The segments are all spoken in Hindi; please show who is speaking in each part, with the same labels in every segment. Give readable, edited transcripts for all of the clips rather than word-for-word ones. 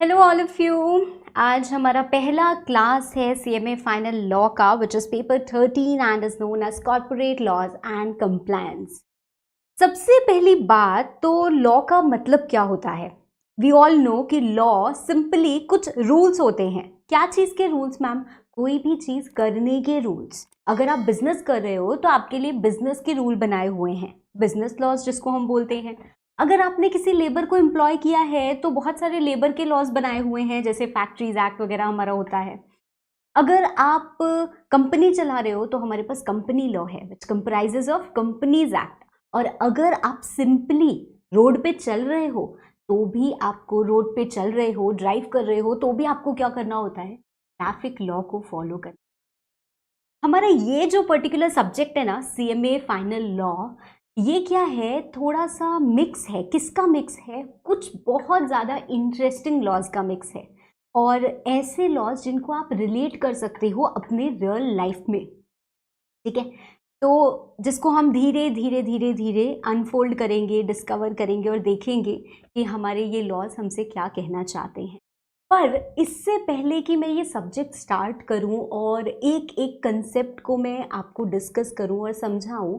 Speaker 1: Hello all of you. आज हमारा पहला क्लास है सीएमए फाइनल लॉ का, which is paper 13 and is known as corporate laws and compliance. सबसे पहली बात तो लॉ का मतलब क्या होता है। वी ऑल नो कि लॉ सिंपली कुछ रूल्स होते हैं। क्या चीज़ के रूल्स मैम? कोई भी चीज़ करने के रूल्स। अगर आप बिजनेस कर रहे हो तो आपके लिए बिजनेस के रूल बनाए हुए हैं, बिजनेस लॉज जिसको हम बोलते हैं। अगर आपने किसी लेबर को एम्प्लॉय किया है तो बहुत सारे लेबर के लॉज बनाए हुए हैं, जैसे फैक्ट्रीज एक्ट वगैरह हमारा होता है। अगर आप कंपनी चला रहे हो तो हमारे पास कंपनी लॉ है, विच कंप्राइजेज ऑफ कंपनीज एक्ट। और अगर आप सिंपली रोड पे चल रहे हो तो भी आपको, रोड पे चल रहे हो, ड्राइव कर रहे हो तो भी आपको क्या करना होता है? ट्रैफिक लॉ को फॉलो करना। हमारा ये जो पर्टिकुलर सब्जेक्ट है ना, सीएमए फाइनल लॉ, ये क्या है, थोड़ा सा मिक्स है। किसका मिक्स है? कुछ बहुत ज़्यादा इंटरेस्टिंग लॉज का मिक्स है, और ऐसे लॉज जिनको आप रिलेट कर सकते हो अपने रियल लाइफ में। ठीक है, तो जिसको हम धीरे धीरे धीरे धीरे अनफोल्ड करेंगे, डिस्कवर करेंगे और देखेंगे कि हमारे ये लॉज हमसे क्या कहना चाहते हैं। पर इससे पहले कि मैं ये सब्जेक्ट स्टार्ट करूं और एक एक कंसेप्ट को मैं आपको डिस्कस करूं और समझाऊं,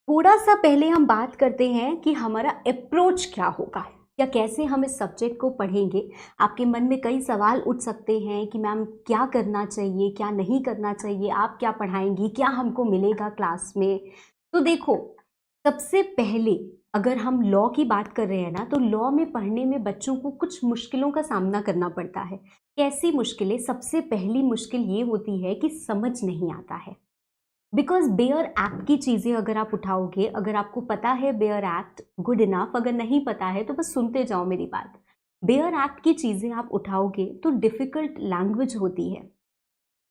Speaker 1: थोड़ा सा पहले हम बात करते हैं कि हमारा अप्रोच क्या होगा या कैसे हम इस सब्जेक्ट को पढ़ेंगे। आपके मन में कई सवाल उठ सकते हैं कि मैम क्या करना चाहिए, क्या नहीं करना चाहिए, आप क्या पढ़ाएंगी, क्या हमको मिलेगा क्लास में। तो देखो, सबसे पहले अगर हम लॉ की बात कर रहे हैं ना, तो लॉ में पढ़ने में बच्चों को कुछ मुश्किलों का सामना करना पड़ता है। कैसी मुश्किलें? सबसे पहली मुश्किल ये होती है कि समझ नहीं आता है। बिकॉज बेयर एक्ट की चीज़ें अगर आप उठाओगे, अगर आपको पता है बेयर एक्ट, गुड इनफ। अगर नहीं पता है तो बस सुनते जाओ मेरी बात। बेयर एक्ट की चीज़ें आप उठाओगे तो डिफ़िकल्ट लैंग्वेज होती है,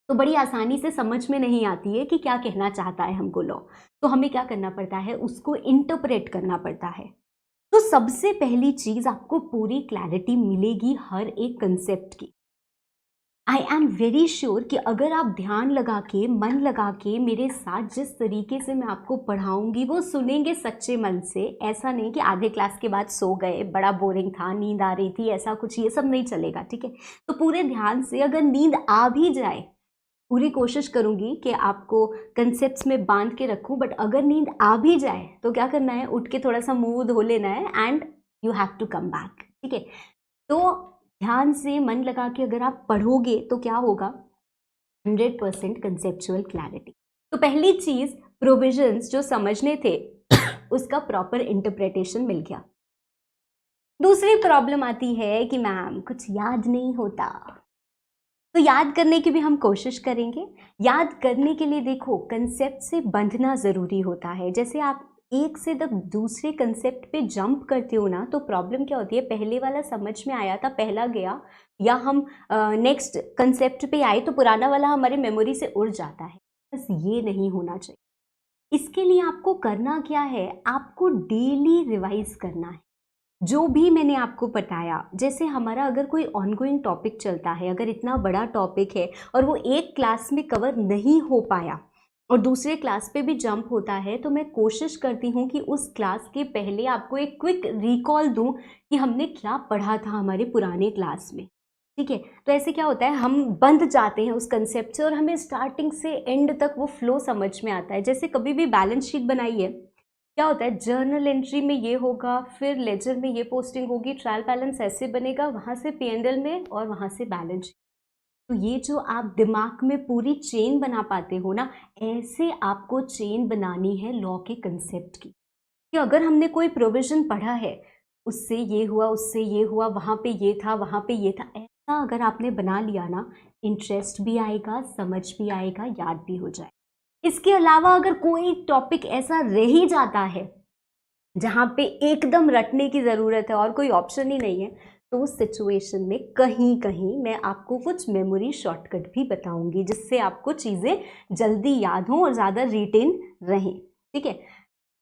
Speaker 1: तो बड़ी आसानी से समझ में नहीं आती है कि क्या कहना चाहता है हमको लॉ। तो हमें क्या करना पड़ता है? उसको इंटरप्रेट करना पड़ता है। तो सबसे पहली चीज़, आपको पूरी क्लैरिटी मिलेगी हर एक कंसेप्ट की। आई एम वेरी श्योर कि अगर आप ध्यान लगा के, मन लगा के मेरे साथ जिस तरीके से मैं आपको पढ़ाऊंगी वो सुनेंगे सच्चे मन से, ऐसा नहीं कि आधे क्लास के बाद सो गए, बड़ा बोरिंग था, नींद आ रही थी, ऐसा कुछ ये सब नहीं चलेगा। ठीक है, तो पूरे ध्यान से, अगर नींद आ भी जाए, पूरी कोशिश करूंगी कि आपको कंसेप्ट्स में बांध के रखूं, बट अगर नींद आ भी जाए तो क्या करना है? उठ के थोड़ा सा मुंह धो लेना है and you have to come back. ठीक है, तो ध्यान से मन लगा के अगर आप पढ़ोगे तो क्या होगा? 100% कंसेप्चुअल क्लैरिटी। तो पहली चीज, प्रोविजंस जो समझने थे उसका प्रॉपर इंटरप्रिटेशन मिल गया। दूसरी प्रॉब्लम आती है कि मैम कुछ याद नहीं होता। तो याद करने की भी हम कोशिश करेंगे। याद करने के लिए देखो, कंसेप्ट से बंधना ज़रूरी होता है। जैसे आप एक से जब दूसरे कंसेप्ट पे जंप करते हो ना, तो प्रॉब्लम क्या होती है? पहले वाला समझ में आया था, पहला गया, या हम नेक्स्ट कंसेप्ट पे आए तो पुराना वाला हमारी मेमोरी से उड़ जाता है। बस ये नहीं होना चाहिए। इसके लिए आपको करना क्या है? आपको डेली रिवाइज करना है जो भी मैंने आपको बताया। जैसे हमारा अगर कोई ऑनगोइंग टॉपिक चलता है, अगर इतना बड़ा टॉपिक है और वो एक क्लास में कवर नहीं हो पाया और दूसरे क्लास पे भी जंप होता है, तो मैं कोशिश करती हूँ कि उस क्लास के पहले आपको एक क्विक रिकॉल दूँ कि हमने क्या पढ़ा था हमारे पुराने क्लास में। ठीक है, तो ऐसे क्या होता है, हम बंध जाते हैं उस कंसेप्ट से और हमें स्टार्टिंग से एंड तक वो फ्लो समझ में आता है। जैसे कभी भी बैलेंस शीट बनाई है, क्या होता है? जर्नल एंट्री में ये होगा, फिर लेजर में ये पोस्टिंग होगी, ट्रायल बैलेंस ऐसे बनेगा, वहाँ से पीएनएल में, और वहाँ से बैलेंस। तो ये जो आप दिमाग में पूरी चेन बना पाते हो ना, ऐसे आपको चेन बनानी है लॉ के कंसेप्ट की। कि अगर हमने कोई प्रोविजन पढ़ा है, उससे ये हुआ, उससे ये हुआ, वहाँ पे ये था, वहाँ पे ये था, ऐसा अगर आपने बना लिया ना, इंटरेस्ट भी आएगा, समझ भी आएगा, याद भी हो जाए। इसके अलावा अगर कोई टॉपिक ऐसा रह ही जाता है जहाँ पे एकदम रटने की ज़रूरत है और कोई ऑप्शन ही नहीं है, तो उस सिचुएशन में कहीं कहीं मैं आपको कुछ मेमोरी शॉर्टकट भी बताऊंगी, जिससे आपको चीज़ें जल्दी याद हों और ज़्यादा रिटेन रहें। ठीक है,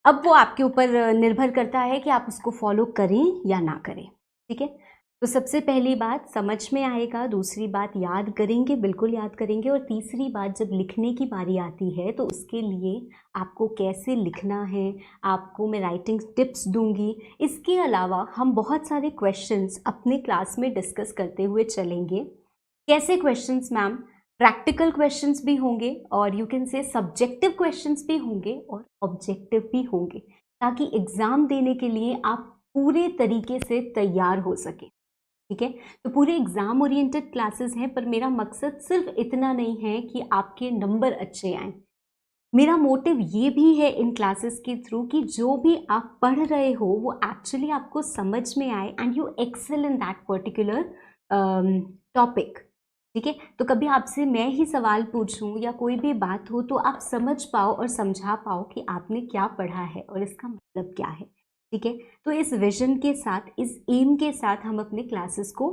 Speaker 1: अब वो आपके ऊपर निर्भर करता है कि आप उसको फॉलो करें या ना करें। ठीक है, तो सबसे पहली बात समझ में आएगा, दूसरी बात याद करेंगे, बिल्कुल याद करेंगे, और तीसरी बात जब लिखने की बारी आती है तो उसके लिए आपको कैसे लिखना है आपको मैं राइटिंग टिप्स दूंगी। इसके अलावा हम बहुत सारे क्वेश्चंस अपने क्लास में डिस्कस करते हुए चलेंगे। कैसे क्वेश्चंस मैम? प्रैक्टिकल क्वेश्चंस भी होंगे और यू कैन से सब्जेक्टिव क्वेश्चंस भी होंगे और ऑब्जेक्टिव भी होंगे, ताकि एग्ज़ाम देने के लिए आप पूरे तरीके से तैयार हो सके। ठीक है, तो पूरे एग्ज़ाम ओरिएंटेड क्लासेस हैं, पर मेरा मकसद सिर्फ इतना नहीं है कि आपके नंबर अच्छे आएँ। मेरा मोटिव ये भी है इन क्लासेस के थ्रू कि जो भी आप पढ़ रहे हो वो एक्चुअली आपको समझ में आए and you excel in that particular topic. ठीक है, तो कभी आपसे मैं ही सवाल पूछूं या कोई भी बात हो तो आप समझ पाओ और समझा पाओ कि आपने क्या पढ़ा है और इसका मतलब क्या है। ठीक है, तो इस विजन के साथ, इस एम के साथ हम अपने क्लासेस को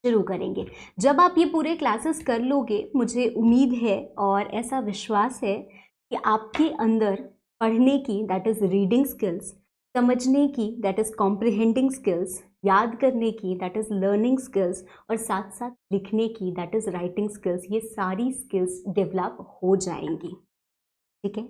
Speaker 1: शुरू करेंगे। जब आप ये पूरे क्लासेस कर लोगे, मुझे उम्मीद है और ऐसा विश्वास है कि आपके अंदर पढ़ने की, दैट इज़ रीडिंग स्किल्स, समझने की, दैट इज़ कॉम्प्रिहेंडिंग स्किल्स, याद करने की, दैट इज़ लर्निंग स्किल्स, और साथ साथ लिखने की, दैट इज़ राइटिंग स्किल्स, ये सारी स्किल्स डेवलप हो जाएंगी। ठीक है,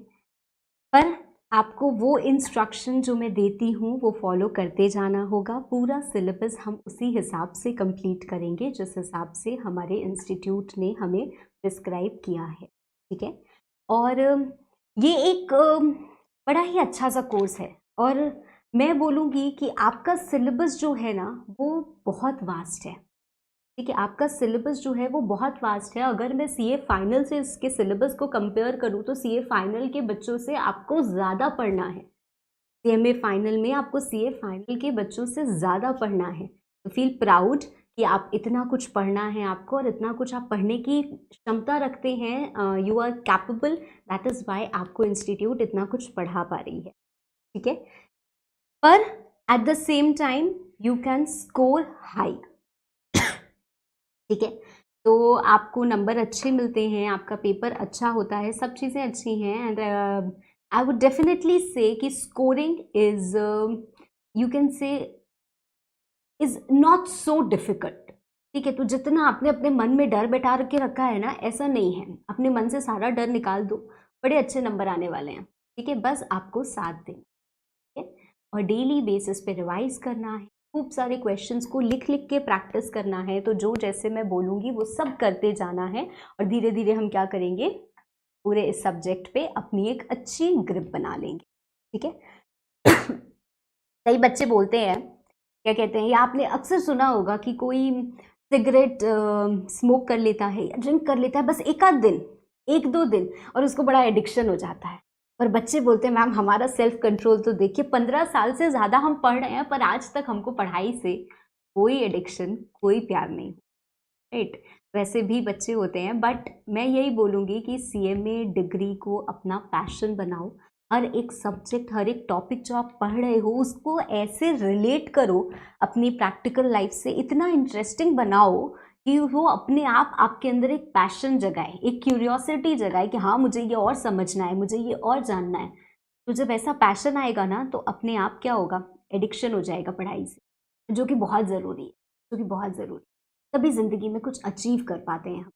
Speaker 1: पर आपको वो इंस्ट्रक्शन जो मैं देती हूँ वो फॉलो करते जाना होगा। पूरा सिलेबस हम उसी हिसाब से कंप्लीट करेंगे जिस हिसाब से हमारे इंस्टीट्यूट ने हमें प्रिस्क्राइब किया है। ठीक है, और ये एक बड़ा ही अच्छा सा कोर्स है, और मैं बोलूँगी कि आपका सिलेबस जो है ना वो बहुत वास्ट है। ठीक है, आपका सिलेबस जो है वो बहुत वास्ट है। अगर मैं सीए फाइनल से इसके सिलेबस को कंपेयर करूँ तो सीए फाइनल के बच्चों से आपको ज़्यादा पढ़ना है। सीएमए फाइनल में आपको सीए फाइनल के बच्चों से ज़्यादा पढ़ना है। तो फील प्राउड कि आप इतना कुछ पढ़ना है आपको, और इतना कुछ आप पढ़ने की क्षमता रखते हैं। You are capable, that is why आपको इंस्टीट्यूट इतना कुछ पढ़ा पा रही है। ठीक है, पर at the same time you can score high. ठीक है, तो आपको नंबर अच्छे मिलते हैं, आपका पेपर अच्छा होता है, सब चीज़ें अच्छी हैं, एंड आई वुड डेफिनेटली से कि स्कोरिंग इज, यू कैन से, इज नॉट सो डिफिकल्ट। ठीक है, तो जितना आपने अपने मन में डर बैठा के रखा है ना, ऐसा नहीं है। अपने मन से सारा डर निकाल दो, बड़े अच्छे नंबर आने वाले हैं। ठीक है, बस आपको साथ देना है और डेली बेसिस पे रिवाइज करना है। खूब सारे क्वेश्चंस को लिख लिख के प्रैक्टिस करना है। तो जो जैसे मैं बोलूँगी वो सब करते जाना है, और धीरे धीरे हम क्या करेंगे, पूरे इस सब्जेक्ट पे अपनी एक अच्छी ग्रिप बना लेंगे। ठीक है, कई बच्चे बोलते हैं, क्या कहते हैं, या आपने अक्सर सुना होगा कि कोई सिगरेट स्मोक कर लेता है या ड्रिंक कर लेता है बस एक आध दिन, एक दो दिन, और उसको बड़ा एडिक्शन हो जाता है। पर बच्चे बोलते हैं मैम हमारा सेल्फ कंट्रोल तो देखिए, 15 साल से ज़्यादा हम पढ़ रहे हैं पर आज तक हमको पढ़ाई से कोई एडिक्शन, कोई प्यार नहीं। राइट, वैसे भी बच्चे होते हैं, बट मैं यही बोलूँगी कि सीएमए डिग्री को अपना पैशन बनाओ। हर एक सब्जेक्ट, हर एक टॉपिक जो आप पढ़ रहे हो उसको ऐसे रिलेट करो अपनी प्रैक्टिकल लाइफ से, इतना इंटरेस्टिंग बनाओ कि वो अपने आप आपके अंदर एक पैशन जगाए, एक क्यूरियोसिटी जगाए कि हाँ मुझे ये और समझना है, मुझे ये और जानना है। तो जब ऐसा पैशन आएगा ना तो अपने आप क्या होगा, एडिक्शन हो जाएगा पढ़ाई से, जो कि बहुत ज़रूरी है, जो कि बहुत ज़रूरी है। तभी ज़िंदगी में कुछ अचीव कर पाते हैं हम।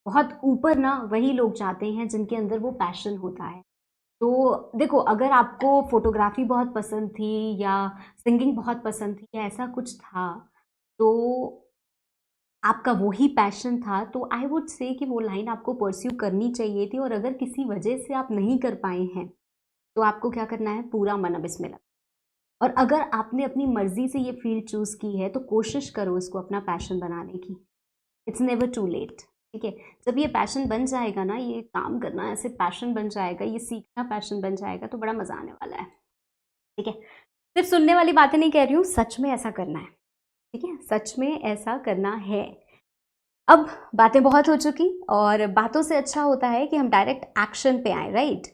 Speaker 1: बहुत ऊपर ना वही लोग जाते हैं जिनके अंदर वो पैशन होता है। तो देखो, अगर आपको फोटोग्राफी बहुत पसंद थी या सिंगिंग बहुत पसंद थी या ऐसा कुछ था, तो आपका वो ही पैशन था, तो आई वुड से कि वो लाइन आपको परस्यू करनी चाहिए थी। और अगर किसी वजह से आप नहीं कर पाए हैं तो आपको क्या करना है, पूरा मन अब इसमें लगा। और अगर आपने अपनी मर्जी से ये फील्ड चूज़ की है तो कोशिश करो इसको अपना पैशन बनाने की। It's never too late. ठीक है, जब ये पैशन बन जाएगा ना, ये काम करना ऐसे पैशन बन जाएगा, ये सीखना पैशन बन जाएगा, तो बड़ा मज़ा आने वाला है। ठीक है, सिर्फ सुनने वाली बातें नहीं कह रही हूँ, सच में ऐसा करना है। ठीक है, सच में ऐसा करना है। अब बातें बहुत हो चुकी, और बातों से अच्छा होता है कि हम डायरेक्ट एक्शन पे आए। राइट,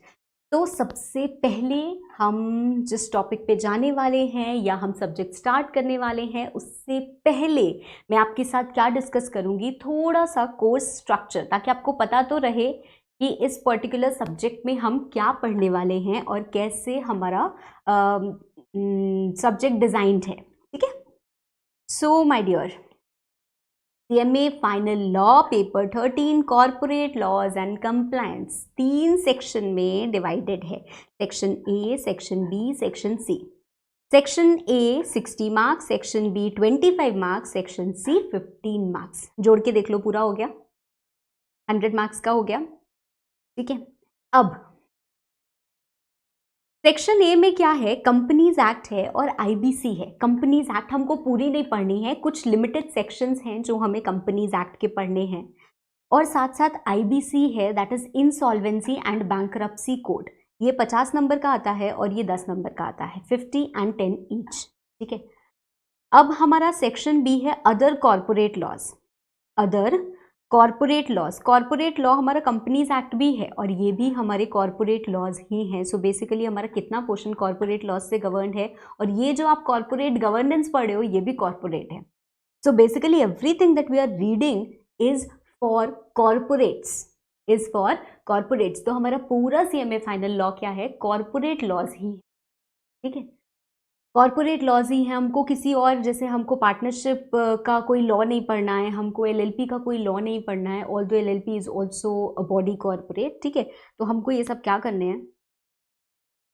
Speaker 1: तो सबसे पहले हम जिस टॉपिक पे जाने वाले हैं या हम सब्जेक्ट स्टार्ट करने वाले हैं, उससे पहले मैं आपके साथ क्या डिस्कस करूंगी, थोड़ा सा कोर्स स्ट्रक्चर, ताकि आपको पता तो रहे कि इस पर्टिकुलर सब्जेक्ट में हम क्या पढ़ने वाले हैं और कैसे हमारा सब्जेक्ट डिज़ाइंड है। ठीक है, so my dear, CMA final law paper 13 corporate laws and compliance 3 section में डिवाइडेड है। Section a, section b, section c. Section a 60 marks, section b 25 marks, section c 15 marks. जोड़ के देख लो, पूरा हो गया, 100 मार्क्स का हो गया। ठीक है, अब सेक्शन ए में क्या है, कंपनीज एक्ट है और आईबीसी है। कंपनीज एक्ट हमको पूरी नहीं पढ़नी है, कुछ लिमिटेड सेक्शंस हैं जो हमें कंपनीज एक्ट के पढ़ने हैं, और साथ साथ आईबीसी है, that is insolvency and bankruptcy code. ये 50 नंबर का आता है और ये 10 नंबर का आता है, 50 and 10 ईच। ठीक है, अब हमारा सेक्शन बी है other corporate laws. Other corporate laws, corporate law हमारा कंपनीज एक्ट भी है और ये भी हमारे कॉर्पोरेट लॉज ही हैं। सो बेसिकली हमारा कितना पोर्शन कॉर्पोरेट लॉज से गवर्न है, और ये जो आप कॉर्पोरेट गवर्नेंस पढ़े हो ये भी कॉर्पोरेट है। So basically everything that we are reading is for corporates, is for corporates. तो हमारा पूरा CMA फाइनल लॉ क्या है, कॉर्पोरेट लॉज ही है। ठीक है, कॉर्पोरेट लॉज ही है। हमको किसी और, जैसे हमको पार्टनरशिप का कोई लॉ नहीं पढ़ना है, हमको LLP का कोई लॉ नहीं पढ़ना है, although LLP is also a body corporate. ठीक है, तो हमको ये सब क्या करने हैं,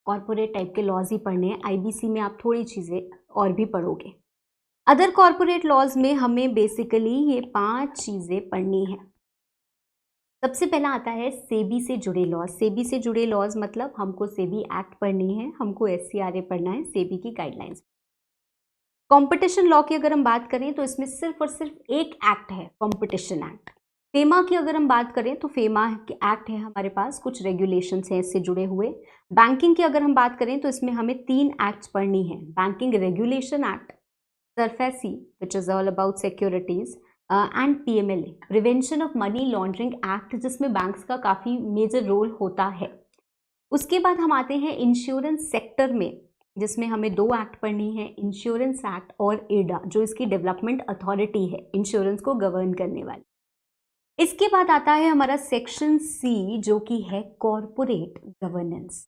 Speaker 1: कॉर्पोरेट टाइप के लॉज ही पढ़ने हैं। आईबीसी में आप थोड़ी चीज़ें और भी पढ़ोगे। अदर कॉर्पोरेट लॉज में हमें बेसिकली ये 5 चीज़ें पढ़नी है। सबसे पहला आता है सेबी से जुड़े लॉज। सेबी से जुड़े लॉज मतलब हमको सेबी एक्ट पढ़नी है, हमको SCRA पढ़ना है, सेबी की गाइडलाइंस। कंपटीशन लॉ की अगर हम बात करें तो इसमें सिर्फ और सिर्फ एक एक्ट है, कंपटीशन एक्ट। फेमा की अगर हम बात करें तो फेमा के एक्ट है हमारे पास, कुछ रेगुलेशंस हैं इससे जुड़े हुए। बैंकिंग की अगर हम बात करें तो इसमें हमें 3 एक्ट्स पढ़नी है, banking regulation act, SARFAESI which is all about securities, and PMLA prevention of money laundering act, जिसमें बैंक्स का काफ़ी मेजर रोल होता है। उसके बाद हम आते हैं इंश्योरेंस सेक्टर में, जिसमें हमें 2 एक्ट पढ़नी है, इंश्योरेंस एक्ट और एडा, जो इसकी डेवलपमेंट अथॉरिटी है, इंश्योरेंस को गवर्न करने वाली। इसके बाद आता है हमारा सेक्शन सी, जो कि है कॉर्पोरेट गवर्नेंस।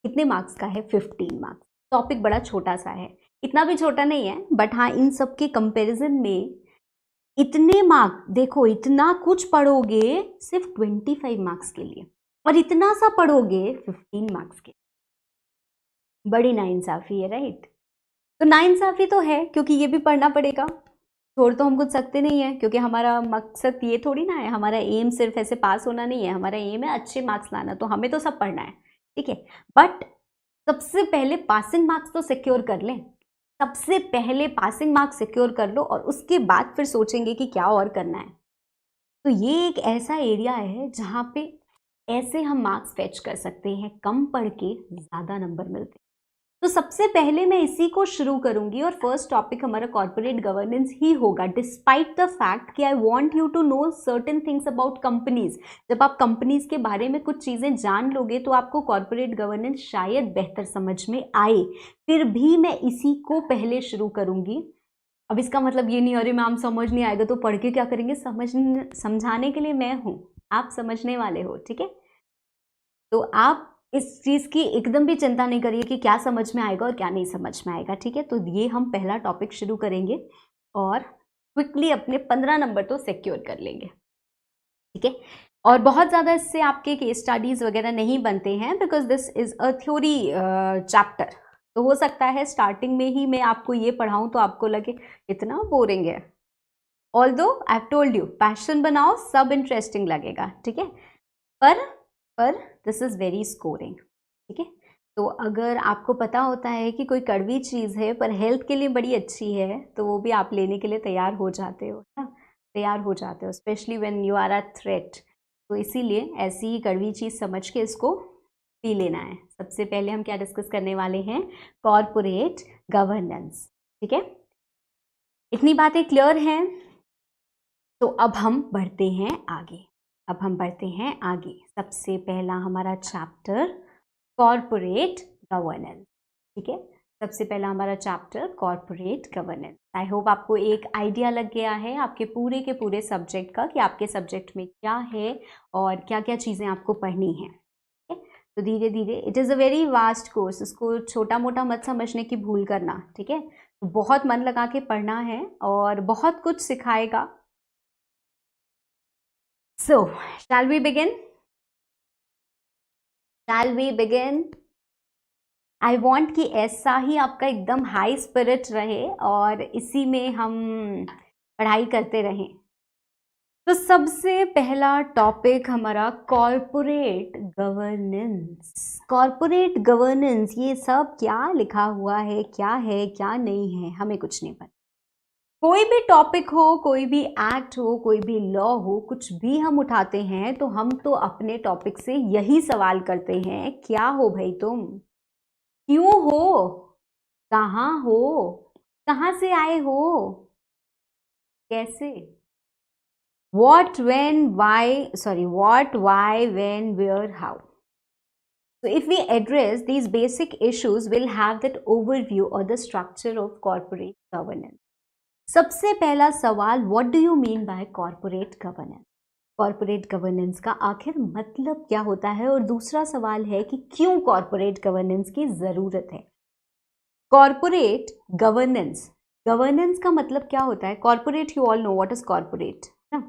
Speaker 1: कितने मार्क्स का है, 15 मार्क्स। टॉपिक बड़ा छोटा सा है, इतना भी छोटा नहीं है, बट हाँ इन सब के कंपेरिजन में इतने मार्क्स, देखो इतना कुछ पढ़ोगे सिर्फ 25 मार्क्स के लिए, और इतना सा पढ़ोगे 15 मार्क्स के। बड़ी नाइंसाफी है, राइट। तो नाइंसाफी तो है, क्योंकि ये भी पढ़ना पड़ेगा, छोड़ तो हम कुछ सकते नहीं है, क्योंकि हमारा मकसद ये थोड़ी ना है, हमारा एम सिर्फ ऐसे पास होना नहीं है, हमारा एम है अच्छे मार्क्स लाना, तो हमें तो सब पढ़ना है। ठीक है, बट सबसे पहले पासिंग मार्क्स तो सिक्योर कर लें, सबसे पहले पासिंग मार्क्स सिक्योर कर लो, और उसके बाद फिर सोचेंगे कि क्या और करना है। तो ये एक ऐसा एरिया है जहाँ पे ऐसे हम मार्क्स फेच कर सकते हैं, कम पढ़ के ज़्यादा नंबर मिलते हैं। तो सबसे पहले मैं इसी को शुरू करूंगी, और फर्स्ट टॉपिक हमारा कॉर्पोरेट गवर्नेंस ही होगा, डिस्पाइट द फैक्ट कि I want you to know certain things about companies. जब आप कंपनीज के बारे में कुछ चीज़ें जान लोगे तो आपको कॉर्पोरेट गवर्नेंस शायद बेहतर समझ में आए, फिर भी मैं इसी को पहले शुरू करूंगी। अब इसका मतलब ये नहीं, अरे मैम समझ नहीं आएगा तो पढ़ के क्या करेंगे, समझाने के लिए मैं हूँ, आप समझने वाले हो। ठीक है, तो आप इस चीज़ की एकदम भी चिंता नहीं करिए कि क्या समझ में आएगा और क्या नहीं समझ में आएगा। ठीक है, तो ये हम पहला टॉपिक शुरू करेंगे और क्विकली अपने 15 नंबर तो सिक्योर कर लेंगे। ठीक है, और बहुत ज़्यादा इससे आपके केस स्टडीज़ वगैरह नहीं बनते हैं, because this is a theory chapter. तो हो सकता है स्टार्टिंग में ही मैं आपको ये पढ़ाऊँ तो आपको लगे इतना बोरिंग है, although I have told you passion बनाओ, सब इंटरेस्टिंग लगेगा। ठीक है, पर दिस इज़ वेरी स्कोरिंग। ठीक है, तो अगर आपको पता होता है कि कोई कड़वी चीज़ है पर हेल्थ के लिए बड़ी अच्छी है, तो वो भी आप लेने के लिए तैयार हो जाते हो ना, तैयार हो जाते हो, specially when you are a threat. तो इसीलिए ऐसी ही कड़वी चीज़ समझ के इसको पी लेना है। सबसे पहले हम क्या डिस्कस करने वाले हैं, कॉर्पोरेट गवर्नेंस। ठीक है, इतनी बातें क्लियर हैं, तो अब हम बढ़ते हैं आगे। सबसे पहला हमारा चैप्टर कॉर्पोरेट गवर्नेंस। ठीक है, सबसे पहला हमारा chapter corporate governance. I hope आपको एक आइडिया लग गया है आपके पूरे के पूरे सब्जेक्ट का, कि आपके सब्जेक्ट में क्या है और क्या क्या चीज़ें आपको पढ़नी है। ठीक है, तो धीरे धीरे, it is a very vast course, इसको छोटा मोटा मत समझने की भूल करना। ठीक है, बहुत मन लगा के पढ़ना है और बहुत कुछ सिखाएगा. So, shall we begin? Shall we begin? I want कि ऐसा ही आपका एकदम हाई स्पिरिट रहे और इसी में हम पढ़ाई करते रहें. तो सबसे पहला टॉपिक हमारा कॉरपोरेट गवर्नेंस. कॉरपोरेट गवर्नेंस, ये सब क्या लिखा हुआ है क्या नहीं है, हमें कुछ नहीं पता. कोई भी टॉपिक हो, कोई भी एक्ट हो, कोई भी लॉ हो, कुछ भी हम उठाते हैं तो हम तो अपने टॉपिक से यही सवाल करते हैं, क्या हो भाई तुम, क्यों हो, कहाँ हो, कहाँ से आए हो, कैसे, what, when, what, why, when, where, how. So if we address these basic issues, we'll have that overview or the structure of corporate governance. सबसे पहला सवाल, what do you mean by corporate governance? Corporate governance का आखिर मतलब क्या होता है, और दूसरा सवाल है कि क्यों कॉरपोरेट गवर्नेंस की जरूरत है. कॉरपोरेट गवर्नेंस, गवर्नेंस का मतलब क्या होता है. Corporate, you all know what is corporate ना.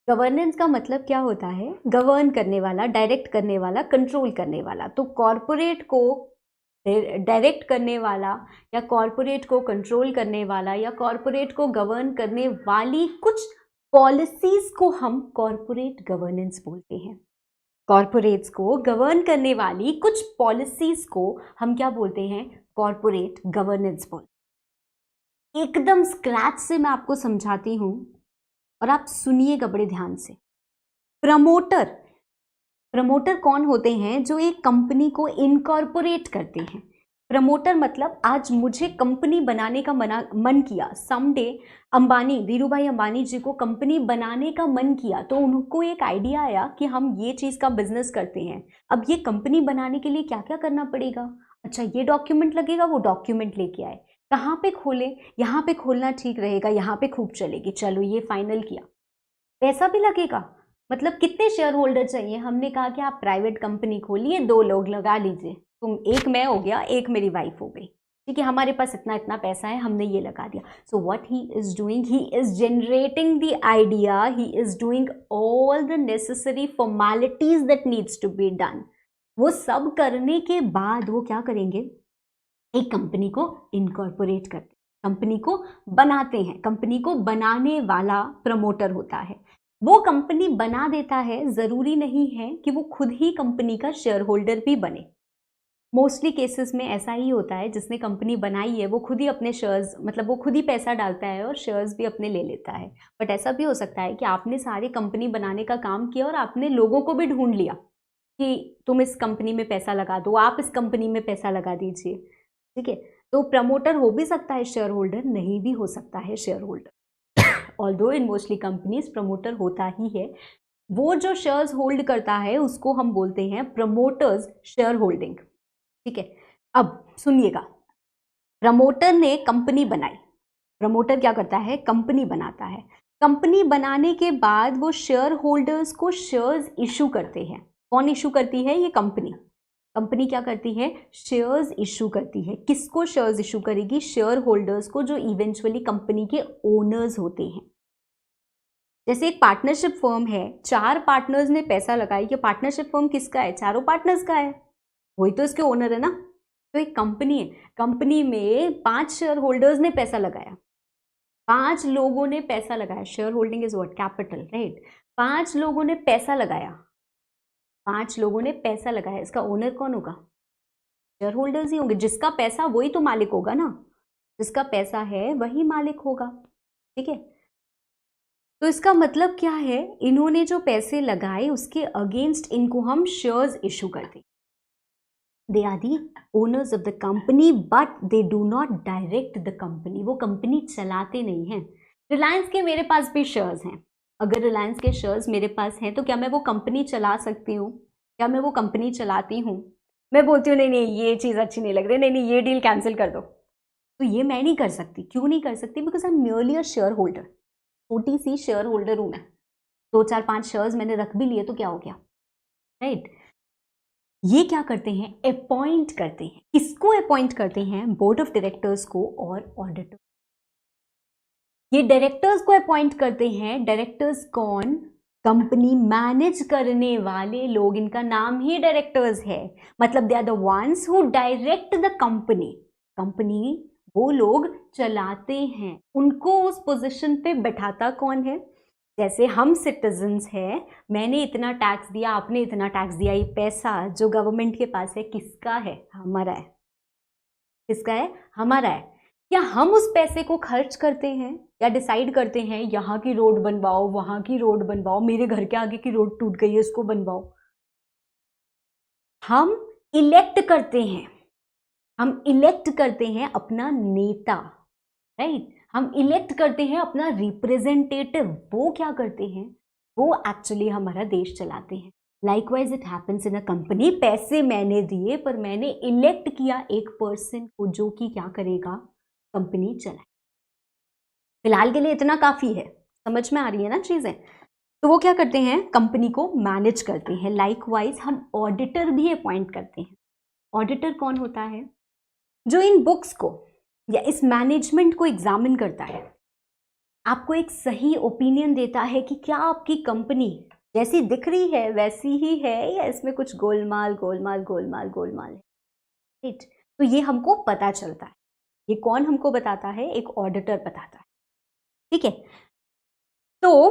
Speaker 1: गवर्नेंस का मतलब क्या होता है, गवर्न करने वाला, डायरेक्ट करने वाला, कंट्रोल करने वाला. तो कॉरपोरेट को डायरेक्ट करने वाला या कॉरपोरेट को कंट्रोल करने वाला या कॉरपोरेट को गवर्न करने वाली कुछ पॉलिसीज को हम कॉरपोरेट गवर्नेंस बोलते हैं. कॉरपोरेट्स को गवर्न करने वाली कुछ पॉलिसीज को हम क्या बोलते हैं, कॉरपोरेट गवर्नेंस बोलते. एकदम स्क्रैच से मैं आपको समझाती हूं और आप सुनिएगा बड़े ध्यान से. प्रमोटर, प्रमोटर कौन होते हैं, जो एक कंपनी को इनकॉर्पोरेट करते हैं. प्रमोटर मतलब आज मुझे कंपनी बनाने का मन किया, समडे अंबानी, धीरू भाई अंबानी जी को कंपनी बनाने का मन किया, तो उनको एक आइडिया आया कि हम ये चीज़ का बिजनेस करते हैं. अब ये कंपनी बनाने के लिए क्या क्या करना पड़ेगा, अच्छा ये डॉक्यूमेंट लगेगा, वो डॉक्यूमेंट लेके आए, कहाँ पे खोले, यहाँ पे खोलना ठीक रहेगा, यहाँ पे खूब चलेगी, चलो ये फाइनल किया. पैसा भी लगेगा, मतलब कितने शेयर होल्डर चाहिए, हमने कहा कि आप प्राइवेट कंपनी खोलिए, 2 लोग लगा लीजिए, तुम, एक मैं हो गया, एक मेरी वाइफ हो गई, ठीक है, हमारे पास इतना इतना पैसा है, हमने ये लगा दिया. So what he is doing, he is generating the idea, he is doing all the necessary formalities that needs to be done. वो सब करने के बाद वो क्या करेंगे, एक कंपनी को इनकॉर्पोरेट करते, कंपनी को बनाते हैं. कंपनी को बनाने वाला प्रमोटर होता है, वो कंपनी बना देता है. जरूरी नहीं है कि वो खुद ही कंपनी का शेयर होल्डर भी बने. मोस्टली केसेस में ऐसा ही होता है, जिसने कंपनी बनाई है वो खुद ही अपने शेयर्स, मतलब वो खुद ही पैसा डालता है और शेयर्स भी अपने ले लेता है. बट ऐसा भी हो सकता है कि आपने सारी कंपनी बनाने का काम किया और आपने लोगों को भी ढूंढ लिया कि तुम इस कंपनी में पैसा लगा दो, आप इस कंपनी में पैसा लगा दीजिए, ठीक है. तो प्रमोटर हो भी सकता है शेयर होल्डर, नहीं भी हो सकता है शेयर होल्डर. ऑल्दो इन मोस्टली कंपनीज प्रमोटर होता ही है. वो जो शेयर्स होल्ड करता है उसको हम बोलते हैं प्रमोटर्स शेयर होल्डिंग, ठीक है. अब सुनिएगा, प्रमोटर ने कंपनी बनाई, प्रमोटर क्या करता है, कंपनी बनाता है. कंपनी बनाने के बाद वो शेयर होल्डर्स को शेयर्स इशू करते हैं. कौन इशू करती है, ये कंपनी. कंपनी क्या करती है, शेयर्स इशू करती है. किसको शेयर्स इशू करेगी, शेयर होल्डर्स को, जो इवेंचुअली कंपनी के ओनर्स होते हैं. जैसे एक पार्टनरशिप फर्म है, 4 पार्टनर्स ने पैसा लगाया, ये पार्टनरशिप फर्म किसका है, चारों पार्टनर्स का है, वही तो इसके ओनर है ना. तो एक कंपनी है, कंपनी में 5 शेयर होल्डर्स ने पैसा लगाया, 5 लोगों ने पैसा लगाया. Share holding is what, capital, right. 5 लोगों ने पैसा लगाया, 5 लोगों ने पैसा लगाया. इसका ओनर कौन होगा, शेयर होल्डर्स ही होंगे. जिसका पैसा वही तो मालिक होगा ना, जिसका पैसा है वही मालिक होगा, ठीक है. तो इसका मतलब क्या है, इन्होंने जो पैसे लगाए उसके अगेंस्ट इनको हम शेयर्स इशू करते. They are the owners of the company but they do not direct the company. वो कंपनी चलाते नहीं हैं. रिलायंस के मेरे पास भी शेयर्स हैं, अगर रिलायंस के शेयर्स मेरे पास हैं तो क्या मैं वो कंपनी चला सकती हूँ, क्या मैं वो कंपनी चलाती हूँ. मैं बोलती हूँ नहीं नहीं ये चीज़ अच्छी नहीं लग रही, नहीं नहीं ये डील कैंसिल कर दो, तो ये मैं नहीं कर सकती. क्यों नहीं कर सकती, because I am merely a share holder. छोटी सी शेयर होल्डर हूँ मैं, 2 4 5 शेयर्स मैंने रख भी लिए तो क्या हो गया, राइट. ये क्या करते हैं, अपॉइंट करते हैं। किसको अपॉइंट करते हैं, बोर्ड ऑफ डायरेक्टर्स को और ऑडिटर। ये डायरेक्टर्स को अपॉइंट करते हैं। डायरेक्टर्स कौन, कंपनी मैनेज करने वाले लोग, इनका नाम ही डायरेक्टर्स है। मतलब they are the ones who direct the company. Company वो लोग चलाते हैं, उनको उस पोजीशन पे बैठाता कौन है। जैसे हम सिटीजन्स हैं, मैंने इतना टैक्स दिया, आपने इतना टैक्स दिया, ये पैसा जो गवर्नमेंट के पास है किसका है, हमारा है। किसका है, हमारा है। क्या हम उस पैसे को खर्च करते हैं या डिसाइड करते हैं यहाँ की रोड बनवाओ, वहां की रोड बनवाओ, मेरे घर के आगे की रोड टूट गई है इसको बनवाओ। हम इलेक्ट करते हैं, हम इलेक्ट करते हैं अपना नेता, राइट। हम इलेक्ट करते हैं अपना रिप्रेजेंटेटिव। वो क्या करते हैं, वो एक्चुअली हमारा देश चलाते हैं। Likewise it happens in a company. पैसे मैंने दिए पर मैंने इलेक्ट किया एक पर्सन को जो कि क्या करेगा, कंपनी चलाए। फिलहाल के लिए इतना काफी है, समझ में आ रही है ना चीजें। तो वो क्या करते हैं, कंपनी को मैनेज करते हैं। लाइकवाइज हम ऑडिटर भी अपॉइंट करते हैं। ऑडिटर कौन होता है, जो इन बुक्स को या इस मैनेजमेंट को एग्जामिन करता है, आपको एक सही ओपिनियन देता है कि क्या आपकी कंपनी जैसी दिख रही है वैसी ही है या इसमें कुछ गोलमाल गोलमाल गोलमाल गोलमाल है, राइट। तो ये हमको पता चलता है। ये कौन हमको बताता है, एक ऑडिटर बताता है, ठीक है। तो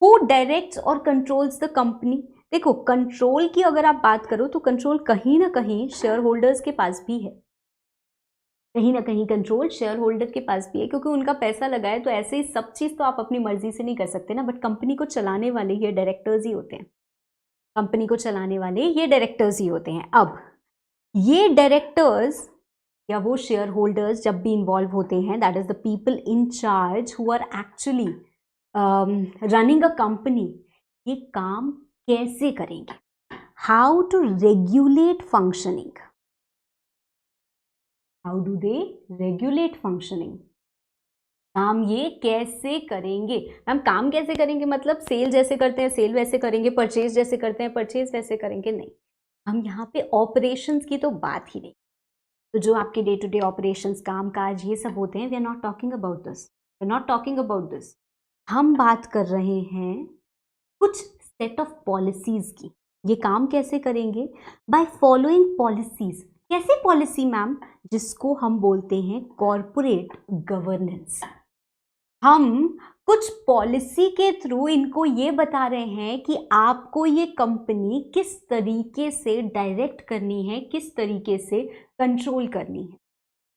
Speaker 1: हु डायरेक्ट्स और कंट्रोल्स द कंपनी। देखो कंट्रोल की अगर आप बात करो तो कंट्रोल कहीं ना कहीं शेयर होल्डर्स के पास भी है। कहीं ना कहीं कंट्रोल शेयर होल्डर के पास भी है, क्योंकि उनका पैसा लगा है। तो ऐसे ही सब चीज तो आप अपनी मर्जी से नहीं कर सकते ना। बट कंपनी को चलाने वाले ये डायरेक्टर्स ही होते हैं। कंपनी को चलाने वाले ये डायरेक्टर्स ही होते हैं। अब ये डायरेक्टर्स या वो शेयर होल्डर्स जब भी इन्वॉल्व होते हैं, that is the people in charge who are actually running a company, ये काम कैसे करेंगे, how to regulate functioning, how do they regulate functioning. काम ये कैसे करेंगे, हम काम कैसे करेंगे मतलब सेल जैसे करते हैं सेल वैसे करेंगे, परचेज जैसे करते हैं परचेज वैसे करेंगे, नहीं। हम यहाँ पे ऑपरेशंस की तो बात ही नहीं। तो जो आपके डे टू डे ऑपरेशंस, काम काज ये सब होते हैं, we are not talking about this, we are not talking about this. हम बात कर रहे हैं कुछ सेट ऑफ पॉलिसीज की। ये काम कैसे करेंगे, बाय फॉलोइंग पॉलिसीज। कैसे पॉलिसी मैम, जिसको हम बोलते हैं कॉरपोरेट गवर्नेंस। हम कुछ पॉलिसी के थ्रू इनको ये बता रहे हैं कि आपको ये कंपनी किस तरीके से डायरेक्ट करनी है, किस तरीके से कंट्रोल करनी है।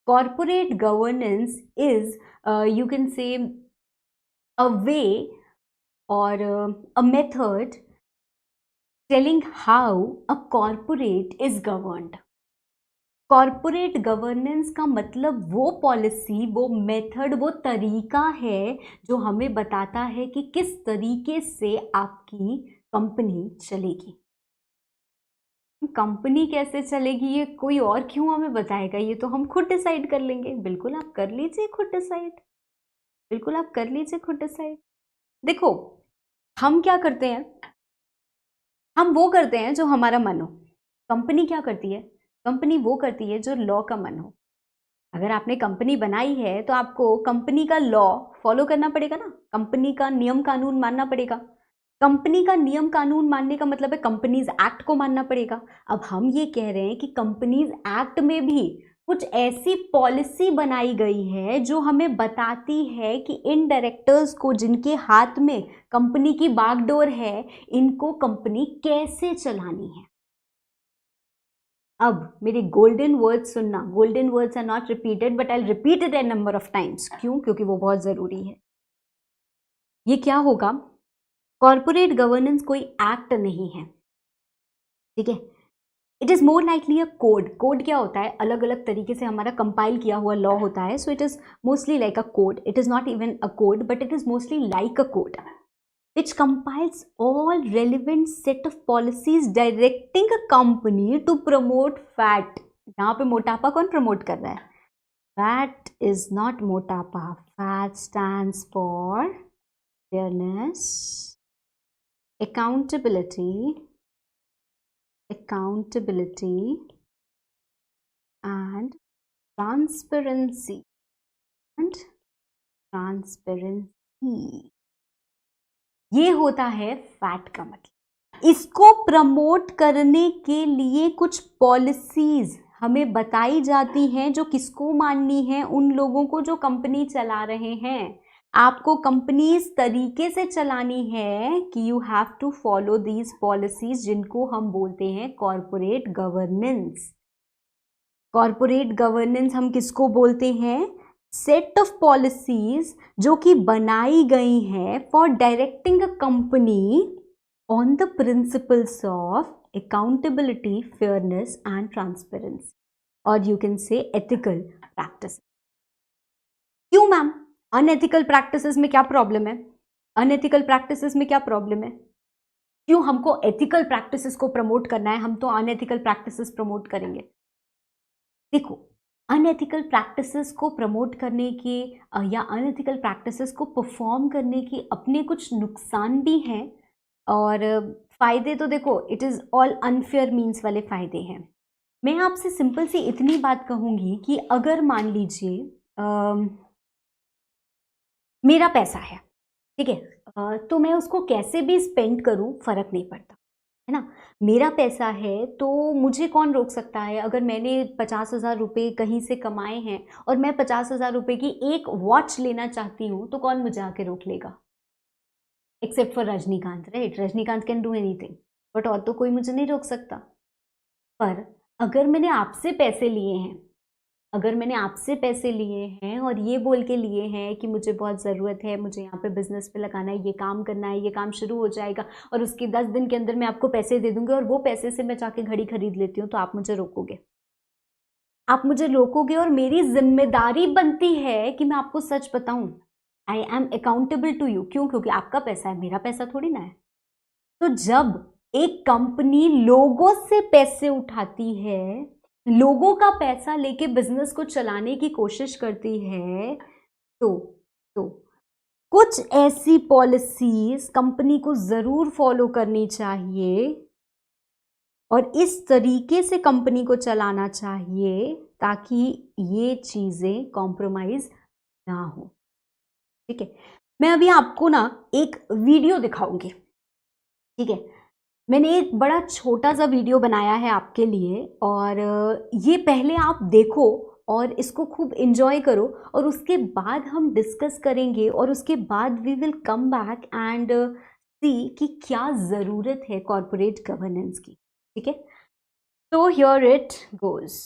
Speaker 1: Corporate governance is you can से अ वे or a method telling how a corporate is governed. Corporate governance का मतलब वो पॉलिसी, वो मेथड, वो तरीका है जो हमें बताता है कि किस तरीके से आपकी कंपनी चलेगी। कंपनी कैसे चलेगी ये कोई और क्यों हमें बताएगा, ये तो हम खुद डिसाइड कर लेंगे। बिल्कुल आप कर लीजिए खुद डिसाइड, बिल्कुल आप कर लीजिए खुद डिसाइड। देखो हम क्या करते हैं, हम वो करते हैं जो हमारा मन हो। कंपनी क्या करती है, कंपनी वो करती है जो लॉ का मन हो। अगर आपने कंपनी बनाई है तो आपको कंपनी का लॉ फॉलो करना पड़ेगा ना, कंपनी का नियम कानून मानना पड़ेगा। कंपनी का नियम कानून मानने का मतलब है कंपनीज एक्ट को मानना पड़ेगा। अब हम ये कह रहे हैं कि कंपनीज एक्ट में भी कुछ ऐसी पॉलिसी बनाई गई है जो हमें बताती है कि इन डायरेक्टर्स को, जिनके हाथ में कंपनी की बागडोर है, इनको कंपनी कैसे चलानी है। अब मेरे गोल्डन वर्ड्स सुनना, golden words are not repeated but I repeat it a number of times. क्यों, क्योंकि वो बहुत जरूरी है। ये क्या होगा, कॉर्पोरेट गवर्नेंस कोई एक्ट नहीं है, ठीक है। It is more likely a code. Code क्या होता है, अलग अलग तरीके से हमारा कंपाइल किया हुआ लॉ होता है। So it is mostly like a code. It is not even a code but it is mostly like a code which compiles all relevant set of policies directing a company to promote fat। यहाँ पे मोटापा कौन प्रमोट कर रहा है, fat is not मोटापा, fat stands for fairness, accountability, accountability and transparency and transparency। ये होता है फैट का मतलब। इसको प्रमोट करने के लिए कुछ पॉलिसीज हमें बताई जाती हैं जो किसको माननी है, उन लोगों को जो कंपनी चला रहे हैं। आपको कंपनी इस तरीके से चलानी है कि you have to follow these policies, जिनको हम बोलते हैं कॉरपोरेट गवर्नेंस। कॉरपोरेट गवर्नेंस हम किसको बोलते हैं? सेट ऑफ पॉलिसीज जो कि बनाई गई हैं for directing a company on the principles of accountability, fairness and transparency, और you can say ethical practice. क्यों मैम, अनएथिकल प्रैक्टिसेस में क्या प्रॉब्लम है? अनएथिकल प्रैक्टिसेस में क्या प्रॉब्लम है? क्यों हमको एथिकल प्रैक्टिसेस को प्रमोट करना है, हम तो अनएथिकल प्रैक्टिसेस प्रमोट करेंगे? देखो, अनएथिकल प्रैक्टिसेस को प्रमोट करने के या अनएथिकल प्रैक्टिसेस को परफॉर्म करने के अपने कुछ नुकसान भी हैं, और फ़ायदे तो देखो it is all unfair means वाले फ़ायदे हैं। मैं आपसे सिंपल सी इतनी बात कहूँगी कि अगर मान लीजिए मेरा पैसा है, ठीक है, तो मैं उसको कैसे भी स्पेंड करूँ फ़र्क नहीं पड़ता, है ना। मेरा पैसा है तो मुझे कौन रोक सकता है? अगर मैंने 50,000 रुपये कहीं से कमाए हैं और मैं 50,000 रुपये की एक वॉच लेना चाहती हूँ, तो कौन मुझे आके रोक लेगा? Except for Rajinikanth, right? Rajinikanth can do anything, but और तो कोई मुझे नहीं रोक सकता। पर अगर मैंने आपसे पैसे लिए हैं, अगर मैंने आपसे पैसे लिए हैं और ये बोल के लिए हैं कि मुझे बहुत ज़रूरत है, मुझे यहाँ पे बिजनेस पे लगाना है, ये काम करना है, ये काम शुरू हो जाएगा और उसके 10 दिन के अंदर मैं आपको पैसे दे दूंगी और वो पैसे से मैं जाके घड़ी खरीद लेती हूँ, तो आप मुझे रोकोगे? आप मुझे रोकोगे और मेरी जिम्मेदारी बनती है कि मैं आपको सच बताऊं। I am accountable to you. क्यों? क्योंकि आपका पैसा है, मेरा पैसा थोड़ी ना है। तो जब एक कंपनी लोगों से पैसे उठाती है, लोगों का पैसा लेके बिजनेस को चलाने की कोशिश करती है, तो कुछ ऐसी पॉलिसीज कंपनी को जरूर फॉलो करनी चाहिए और इस तरीके से कंपनी को चलाना चाहिए ताकि ये चीजें कॉम्प्रोमाइज ना हो। ठीक है, मैं अभी आपको ना एक वीडियो दिखाऊंगी। ठीक है, मैंने एक बड़ा छोटा सा वीडियो बनाया है आपके लिए, और ये पहले आप देखो और इसको खूब एंजॉय करो, और उसके बाद हम डिस्कस करेंगे और उसके बाद we will come back and see कि क्या ज़रूरत है कॉर्पोरेट गवर्नेंस की। ठीक है, तो here it goes.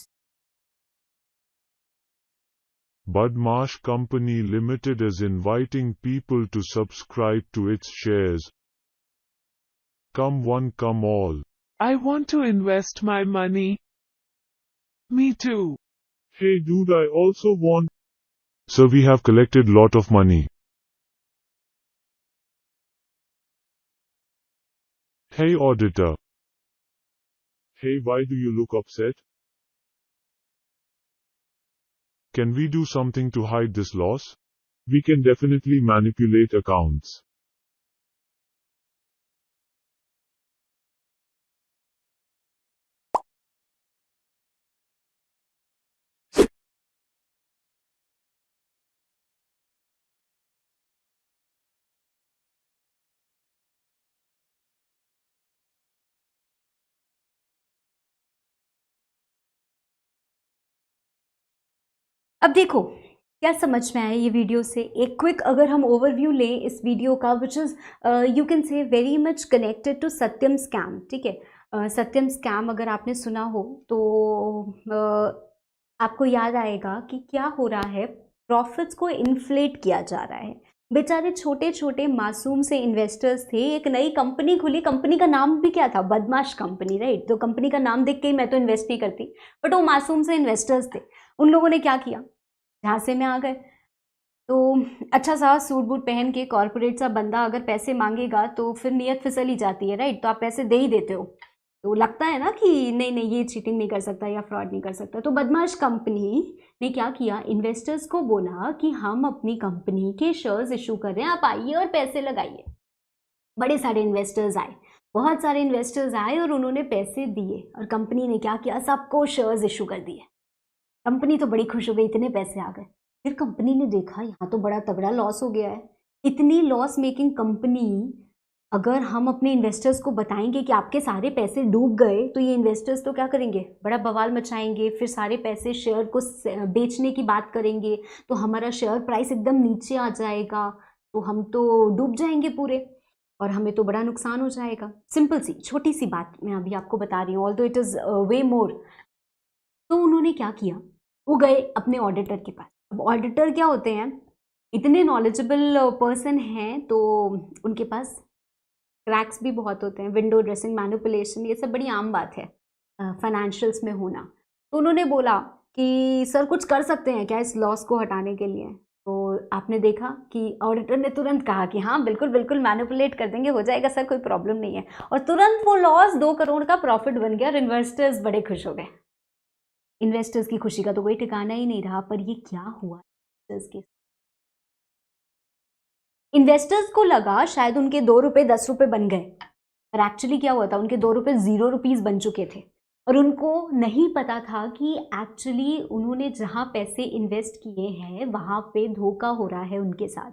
Speaker 2: Badmaash Company Limited is inviting people to subscribe to its shares. Come one, come all.
Speaker 3: I want to invest my money. Me too.
Speaker 2: Hey dude, I also want. So we have collected lot of money. Hey auditor. Hey, why do you look upset? Can we do something to hide this loss? We can definitely manipulate accounts.
Speaker 1: अब देखो क्या समझ में आया ये वीडियो से। एक क्विक अगर हम ओवरव्यू लें इस वीडियो का, which is you can say very much connected to Satyam scam. ठीक है, सत्यम स्कैम अगर आपने सुना हो तो आपको याद आएगा कि क्या हो रहा है, प्रॉफिट्स को इन्फ्लेट किया जा रहा है। बेचारे छोटे छोटे मासूम से इन्वेस्टर्स थे, एक नई कंपनी खुली, कंपनी का नाम भी क्या था? बदमाश कंपनी, राइट? तो कंपनी का नाम देख के ही मैं तो इन्वेस्ट नहीं करती, बट वो मासूम से इन्वेस्टर्स थे। उन लोगों ने क्या किया, झांसे में आ गए। तो अच्छा सा सूट बूट पहन के कॉर्पोरेट सा बंदा अगर पैसे मांगेगा तो फिर नीयत फिसल ही जाती है, राइट? तो आप पैसे दे ही देते हो, तो लगता है ना कि नहीं नहीं ये चीटिंग नहीं कर सकता या फ्रॉड नहीं कर सकता। तो बदमाश कंपनी ने क्या किया, इन्वेस्टर्स को बोला कि हम अपनी कंपनी के शेयर्स इशू कर रहे हैं, आप आइए और पैसे लगाइए। बड़े सारे इन्वेस्टर्स आए, बहुत सारे इन्वेस्टर्स आए और उन्होंने पैसे दिए और कंपनी ने क्या किया, सबको शेयर्स इशू कर दिए। कंपनी तो बड़ी खुश हो गई, इतने पैसे आ गए। फिर कंपनी ने देखा यहाँ तो बड़ा तगड़ा लॉस हो गया है। इतनी लॉस मेकिंग कंपनी, अगर हम अपने इन्वेस्टर्स को बताएंगे कि आपके सारे पैसे डूब गए, तो ये इन्वेस्टर्स तो क्या करेंगे, बड़ा बवाल मचाएंगे, फिर सारे पैसे शेयर को बेचने की बात करेंगे, तो हमारा शेयर प्राइस एकदम नीचे आ जाएगा, तो हम तो डूब जाएंगे पूरे और हमें तो बड़ा नुकसान हो जाएगा। सिंपल सी छोटी सी बात मैं अभी आपको बता रही हूँ, ऑल्दो इट इज़ वे मोर। तो उन्होंने क्या किया, वो गए अपने ऑडिटर के पास। अब ऑडिटर क्या होते हैं, इतने नॉलेजेबल पर्सन हैं, तो उनके पास क्रैक्स भी बहुत होते हैं, विंडो ड्रेसिंग, मैनिपुलेशन, ये सब बड़ी आम बात है फाइनेंशियल्स में होना। तो उन्होंने बोला कि सर कुछ कर सकते हैं क्या इस लॉस को हटाने के लिए। तो आपने देखा कि ऑडिटर ने तुरंत कहा कि हाँ बिल्कुल बिल्कुल मैनिपुलेट कर देंगे, हो जाएगा सर, कोई प्रॉब्लम नहीं है। और तुरंत वो लॉस 2 करोड़ का प्रॉफिट बन गया और इन्वेस्टर्स बड़े खुश हो गए। इन्वेस्टर्स की खुशी का तो कोई ठिकाना ही नहीं रहा। पर ये क्या हुआ, इन्वेस्टर्स को लगा शायद उनके 2 रुपए 10 रुपए बन गए, पर एक्चुअली क्या हुआ था, उनके 2 रुपए 0 रुपीस बन चुके थे। और उनको नहीं पता था कि एक्चुअली उन्होंने जहां पैसे इन्वेस्ट किए हैं वहां पे धोखा हो रहा है उनके साथ।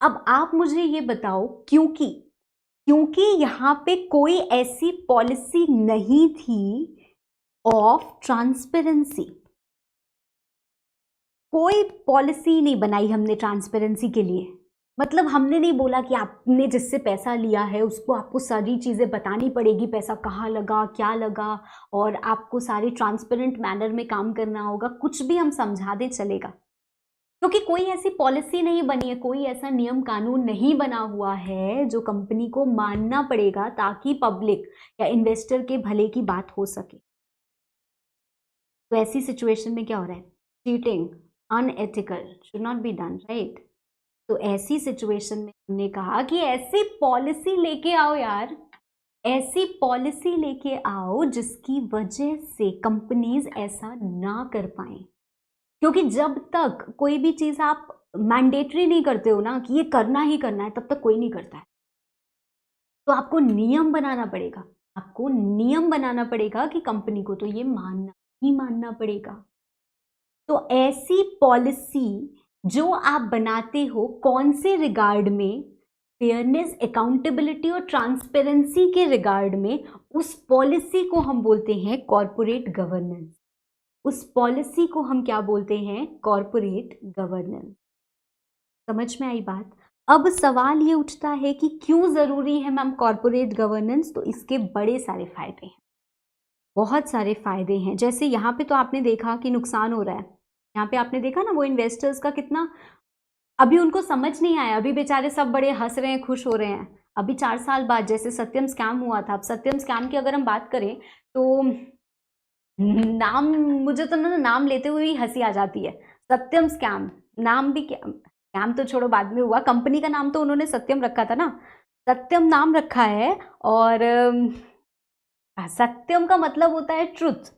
Speaker 1: अब आप मुझे ये बताओ, क्योंकि यहाँ पे कोई ऐसी पॉलिसी नहीं थी ऑफ ट्रांसपेरेंसी, कोई पॉलिसी नहीं बनाई हमने ट्रांसपेरेंसी के लिए। मतलब हमने नहीं बोला कि आपने जिससे पैसा लिया है उसको आपको सारी चीज़ें बतानी पड़ेगी, पैसा कहाँ लगा, क्या लगा, और आपको सारी ट्रांसपेरेंट मैनर में काम करना होगा। कुछ भी हम समझा दें चलेगा, क्योंकि कोई ऐसी पॉलिसी नहीं बनी है, कोई ऐसा नियम कानून नहीं बना हुआ है जो कंपनी को मानना पड़ेगा ताकि पब्लिक या इन्वेस्टर के भले की बात हो सके। तो ऐसी सिचुएशन में क्या हो रहा है, cheating, unethical, should not be done, right. तो ऐसी सिचुएशन में हमने कहा कि ऐसी पॉलिसी लेके आओ यार, ऐसी पॉलिसी लेके आओ जिसकी वजह से कंपनीज ऐसा ना कर पाए। क्योंकि जब तक कोई भी चीज आप मैंडेटरी नहीं करते हो ना कि ये करना ही करना है, तब तक कोई नहीं करता है। तो आपको नियम बनाना पड़ेगा, आपको नियम बनाना पड़ेगा कि कंपनी को तो ये मानना ही मानना पड़ेगा। तो ऐसी पॉलिसी जो आप बनाते हो, कौन से रिगार्ड में, फेयरनेस, अकाउंटेबिलिटी और ट्रांसपेरेंसी के रिगार्ड में, उस पॉलिसी को हम बोलते हैं कॉर्पोरेट गवर्नेंस। उस पॉलिसी को हम क्या बोलते हैं, कॉर्पोरेट गवर्नेंस। समझ में आई बात। अब सवाल ये उठता है कि क्यों जरूरी है मैम कॉर्पोरेट गवर्नेंस। तो इसके बड़े सारे फायदे हैं, बहुत सारे फायदे हैं। जैसे यहाँ पे तो आपने देखा कि नुकसान हो रहा है, यहाँ पे आपने देखा ना वो इन्वेस्टर्स का कितना, अभी उनको समझ नहीं आया, अभी बेचारे सब बड़े हंस रहे हैं, खुश हो रहे हैं। अभी 4 साल बाद जैसे सत्यम स्कैम हुआ था, अब सत्यम स्कैम की अगर हम बात करें तो नाम, मुझे तो ना नाम लेते हुए ही हंसी आ जाती है। सत्यम स्कैम, नाम भी क्या, स्कैम तो छोड़ो बाद में हुआ, कंपनी का नाम तो उन्होंने सत्यम रखा था ना, सत्यम नाम रखा है। और सत्यम का मतलब होता है ट्रुथ,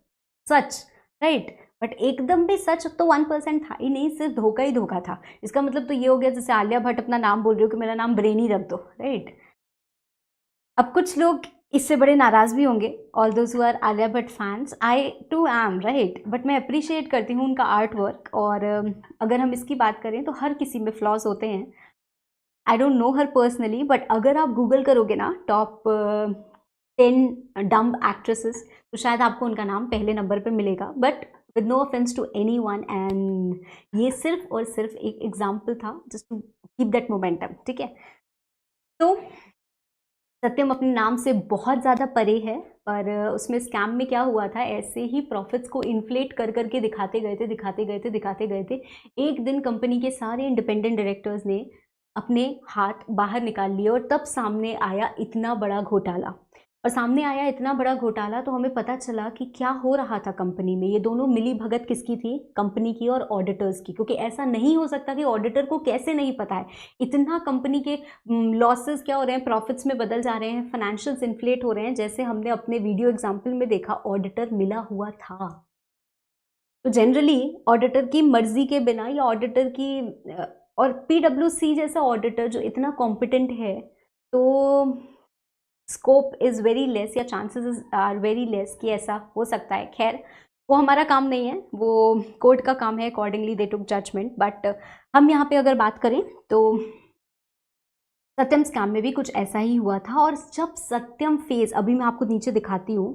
Speaker 1: सच, राइट। बट एकदम भी सच तो 1% था ही नहीं, सिर्फ धोखा ही धोखा था। इसका मतलब तो ये हो गया जैसे आलिया भट्ट अपना नाम बोल रही हो कि मेरा नाम ब्रेनी रख दो, राइट। अब कुछ लोग इससे बड़े नाराज भी होंगे, all those who are Alia Bhatt fans, I too am, right. But मैं अप्रिशिएट करती हूँ उनका आर्ट वर्क। और अगर हम इसकी बात करें तो हर किसी में फ्लॉज होते हैं। I don't know her personally, but अगर आप गूगल करोगे ना टॉप 10 डम्ब एक्ट्रेसेस, तो शायद आपको उनका नाम पहले नंबर पे मिलेगा। But with no offence to anyone, and ये सिर्फ और सिर्फ एक एग्जाम्पल था, just to keep that momentum, ठीक है। तो सत्यम अपने नाम से बहुत ज़्यादा परे है, पर उसमें स्कैम में क्या हुआ था, ऐसे ही प्रॉफिट्स को इन्फ्लेट कर करके दिखाते गए थे। एक दिन कंपनी के सारे इंडिपेंडेंट डायरेक्टर्स ने अपने हाथ बाहर निकाल लिए और तब सामने आया इतना बड़ा घोटाला। और सामने आया इतना बड़ा घोटाला तो हमें पता चला कि क्या हो रहा था कंपनी में। ये दोनों मिली भगत किसकी थी, कंपनी की और ऑडिटर्स की। क्योंकि ऐसा नहीं हो सकता कि ऑडिटर को कैसे नहीं पता है, इतना कंपनी के लॉसेस क्या हो रहे हैं, प्रॉफिट्स में बदल जा रहे हैं, फाइनेंशियल्स इन्फ्लेट हो रहे हैं, जैसे हमने अपने वीडियो एग्जाम्पल में देखा ऑडिटर मिला हुआ था। तो जनरली ऑडिटर की मर्जी के बिना या ऑडिटर की, और PwC जैसा ऑडिटर जो इतना कॉम्पिटेंट है, तो स्कोप इज़ वेरी लेस या चांसेस आर वेरी लेस कि ऐसा हो सकता है। खैर वो हमारा काम नहीं है, वो कोर्ट का काम है, accordingly they took judgment. But हम यहाँ पे अगर बात करें तो सत्यम स्कैम में भी कुछ ऐसा ही हुआ था। और जब सत्यम फेज, अभी मैं आपको नीचे दिखाती हूँ,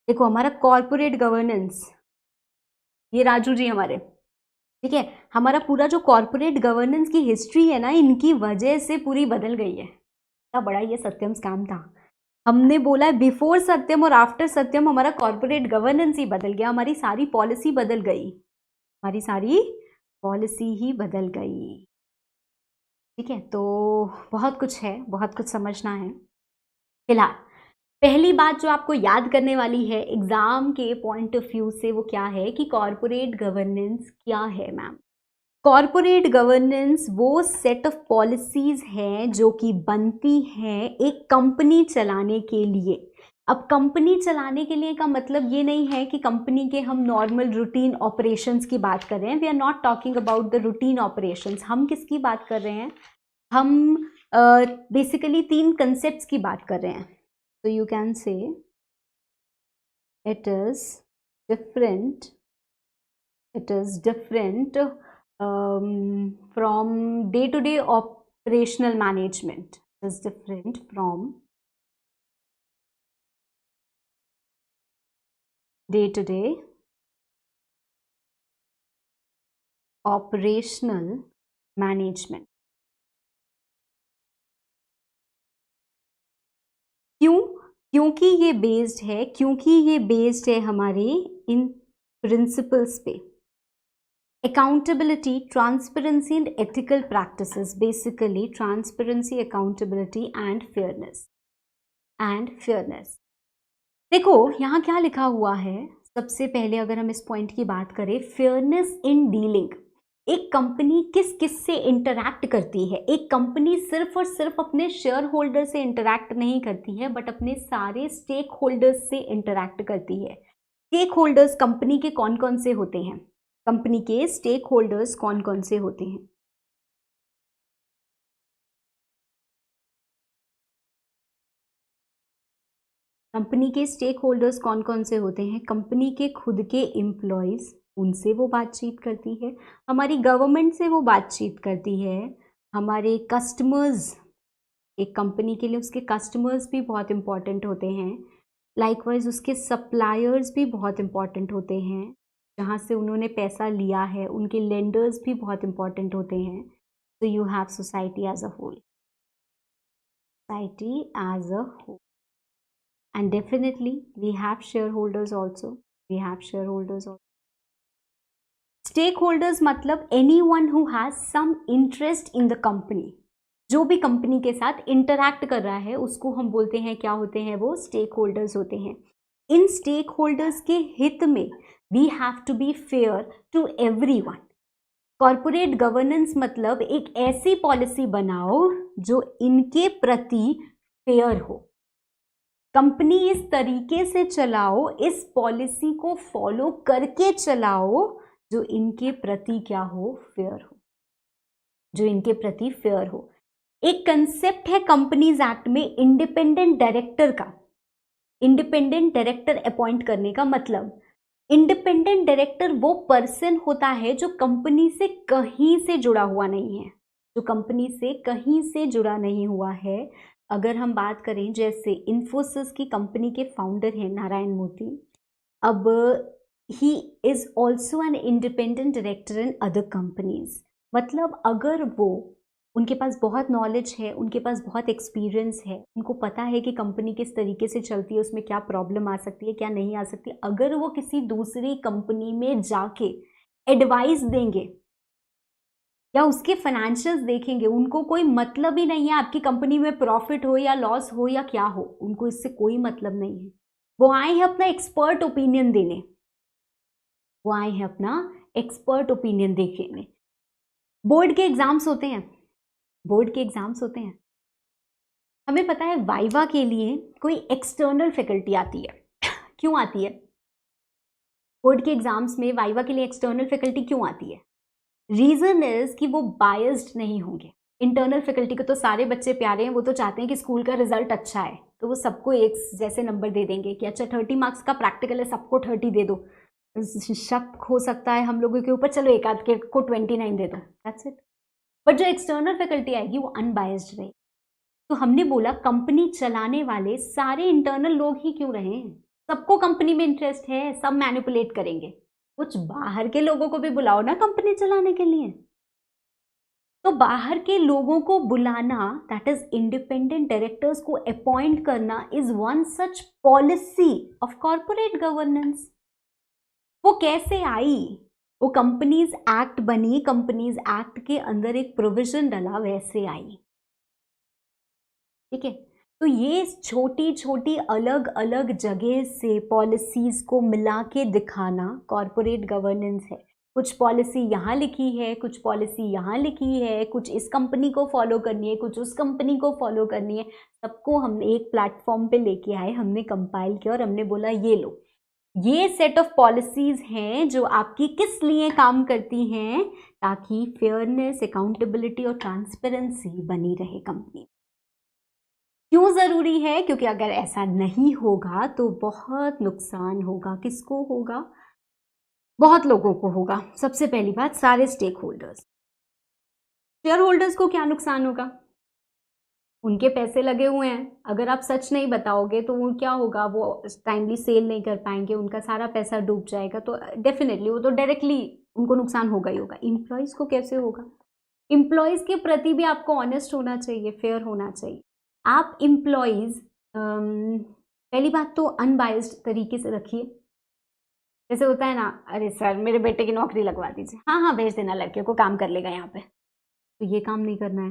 Speaker 1: देखो हमारा कॉर्पोरेट गवर्नेंस, ये राजू जी हमारे, ठीक है, हमारा पूरा जो कॉर्पोरेट गवर्नेंस की हिस्ट्री है ना, इनकी वजह से पूरी बदल गई है। इतना बड़ा ये सत्यम स्कैम था। हमने बोला है बिफोर सत्यम और आफ्टर सत्यम हमारा कॉर्पोरेट गवर्नेंस ही बदल गया, हमारी सारी पॉलिसी बदल गई, हमारी सारी पॉलिसी ही बदल गई। ठीक है, तो बहुत कुछ है, बहुत कुछ समझना है। फिलहाल पहली बात जो आपको याद करने वाली है एग्जाम के पॉइंट ऑफ व्यू से, वो क्या है कि कॉर्पोरेट गवर्नेंस क्या है मैम। कॉर्पोरेट गवर्नेंस वो सेट ऑफ पॉलिसीज हैं जो कि बनती हैं एक कंपनी चलाने के लिए। अब कंपनी चलाने के लिए का मतलब ये नहीं है कि कंपनी के हम नॉर्मल रूटीन ऑपरेशंस की बात कर रहे हैं। We are not talking about the routine operations. हम किसकी बात कर रहे हैं? हम बेसिकली 3 कंसेप्ट्स की बात कर रहे हैं। तो यू कैन से it is different from day-to-day operational management. It is different from day-to-day operational management. क्योंकि ये बेस्ड है हमारे इन प्रिंसिपल्स पे। Accountability, transparency and ethical practices, basically transparency, accountability and fairness. देखो यहाँ क्या लिखा हुआ है, सबसे पहले अगर हम इस पॉइंट की बात करें, फेयरनेस इन डीलिंग। एक कंपनी किस किस से इंटरैक्ट करती है? एक कंपनी सिर्फ और सिर्फ अपने शेयर होल्डर से इंटरैक्ट नहीं करती है, बट अपने सारे स्टेक होल्डर्स से इंटरैक्ट करती है। स्टेक होल्डर्स कंपनी के कौन कौन से होते हैं? कंपनी के स्टेक होल्डर्स कौन कौन से होते हैं? कंपनी के स्टेक होल्डर्स कौन कौन से होते हैं? कंपनी के खुद के एम्प्लॉयज, उनसे वो बातचीत करती है, हमारी गवर्नमेंट से वो बातचीत करती है, हमारे कस्टमर्स, एक कंपनी के लिए उसके कस्टमर्स भी बहुत इंपॉर्टेंट होते हैं, लाइकवाइज उसके सप्लायर्स भी बहुत इंपॉर्टेंट होते हैं, जहाँ से उन्होंने पैसा लिया है उनके लेंडर्स भी बहुत इंपॉर्टेंट होते हैं। तो you have society as a whole, and definitely we have shareholders also. Stakeholders मतलब anyone who has some interest in the company, जो भी कंपनी के साथ इंटरैक्ट कर रहा है उसको हम बोलते हैं, क्या होते हैं वो? स्टेक होल्डर्स होते हैं। इन स्टेक होल्डर्स के हित में we have to be fair to everyone. Corporate governance मतलब एक ऐसी पॉलिसी बनाओ जो इनके प्रति फेयर हो। कंपनी इस तरीके से चलाओ, इस पॉलिसी को फॉलो करके चलाओ जो इनके प्रति क्या हो? फेयर हो, जो इनके प्रति फेयर हो। एक कंसेप्ट है कंपनीज एक्ट में इंडिपेंडेंट डायरेक्टर का। इंडिपेंडेंट डायरेक्टर अपॉइंट करने का मतलब, इंडिपेंडेंट डायरेक्टर वो पर्सन होता है जो कंपनी से कहीं से जुड़ा हुआ नहीं है, जो कंपनी से कहीं से जुड़ा नहीं हुआ है। अगर हम बात करें जैसे इन्फोसिस की कंपनी के फाउंडर हैं नारायण मूर्ति, अब he is also an independent director in other companies. मतलब अगर वो, उनके पास बहुत नॉलेज है, उनके पास बहुत एक्सपीरियंस है, उनको पता है कि कंपनी किस तरीके से चलती है, उसमें क्या प्रॉब्लम आ सकती है, क्या नहीं आ सकती, अगर वो किसी दूसरी कंपनी में जाके एडवाइस देंगे या उसके फाइनेंशियल्स देखेंगे, उनको कोई मतलब ही नहीं है आपकी कंपनी में प्रॉफिट हो या लॉस हो या क्या हो, उनको इससे कोई मतलब नहीं है। वो आए हैं अपना एक्सपर्ट ओपिनियन देने, वो आए हैं अपना एक्सपर्ट ओपिनियन देने। बोर्ड के एग्जाम्स होते हैं, बोर्ड के एग्जाम्स होते हैं, हमें पता है वाइवा के लिए कोई एक्सटर्नल फैकल्टी आती है। क्यों आती है? बोर्ड के एग्जाम्स में वाइवा के लिए एक्सटर्नल फैकल्टी क्यों आती है? रीजन इज कि वो बायस्ड नहीं होंगे, इंटरनल फैकल्टी को तो सारे बच्चे प्यारे हैं, वो तो चाहते हैं कि स्कूल का रिजल्ट अच्छा है, तो वो सबको एक जैसे नंबर दे देंगे कि अच्छा 30 मार्क्स का प्रैक्टिकल है, सबको 30 दे दो। शक हो सकता है हम लोगों के ऊपर, चलो एक आध के को 29 दे दो, दैट्स इट। बट जो एक्सटर्नल फैकल्टी आएगी वो अनबायस्ड रहेगी। तो हमने बोला कंपनी चलाने वाले सारे इंटरनल लोग ही क्यों रहे, सबको कंपनी में इंटरेस्ट है, सब मैनिपुलेट करेंगे, कुछ बाहर के लोगों को भी बुलाओ ना कंपनी चलाने के लिए। तो बाहर के लोगों को बुलाना, दैट इज इंडिपेंडेंट डायरेक्टर्स को अपॉइंट करना, is one such policy of corporate governance. वो कैसे आई, वो कंपनीज एक्ट बनी, कंपनीज एक्ट के अंदर एक प्रोविजन डला, वैसे आई। ठीक है, तो ये छोटी छोटी अलग अलग जगह से पॉलिसीज को मिला के दिखाना कॉर्पोरेट गवर्नेंस है। कुछ पॉलिसी यहाँ लिखी है, कुछ पॉलिसी यहाँ लिखी है, कुछ इस कंपनी को फॉलो करनी है, कुछ उस कंपनी को फॉलो करनी है, सबको हमने एक प्लेटफॉर्म पे लेके आए, हमने कंपाइल किया और हमने बोला ये लो, ये सेट ऑफ पॉलिसीज हैं जो आपकी किस लिए काम करती हैं, ताकि फेयरनेस, अकाउंटेबिलिटी और ट्रांसपेरेंसी बनी रहे कंपनी। क्यों जरूरी है? क्योंकि अगर ऐसा नहीं होगा तो बहुत नुकसान होगा। किसको होगा? बहुत लोगों को होगा। सबसे पहली बात, सारे स्टेक होल्डर्स। शेयर होल्डर्स को क्या नुकसान होगा? उनके पैसे लगे हुए हैं, अगर आप सच नहीं बताओगे तो वो क्या होगा, वो टाइमली सेल नहीं कर पाएंगे, उनका सारा पैसा डूब जाएगा, तो डेफिनेटली वो तो डायरेक्टली उनको नुकसान होगा ही होगा। एम्प्लॉयज़ को कैसे होगा? एम्प्लॉयज़ के प्रति भी आपको ऑनेस्ट होना चाहिए, फेयर होना चाहिए। आप एम्प्लॉयज़ पहली बात तो अनबायस्ड तरीके से रखिए। जैसे होता है ना, अरे सर मेरे बेटे की नौकरी लगवा दीजिए, हाँ हाँ भेज देना, लड़के को काम कर लेगा यहाँ पे, तो ये काम नहीं करना है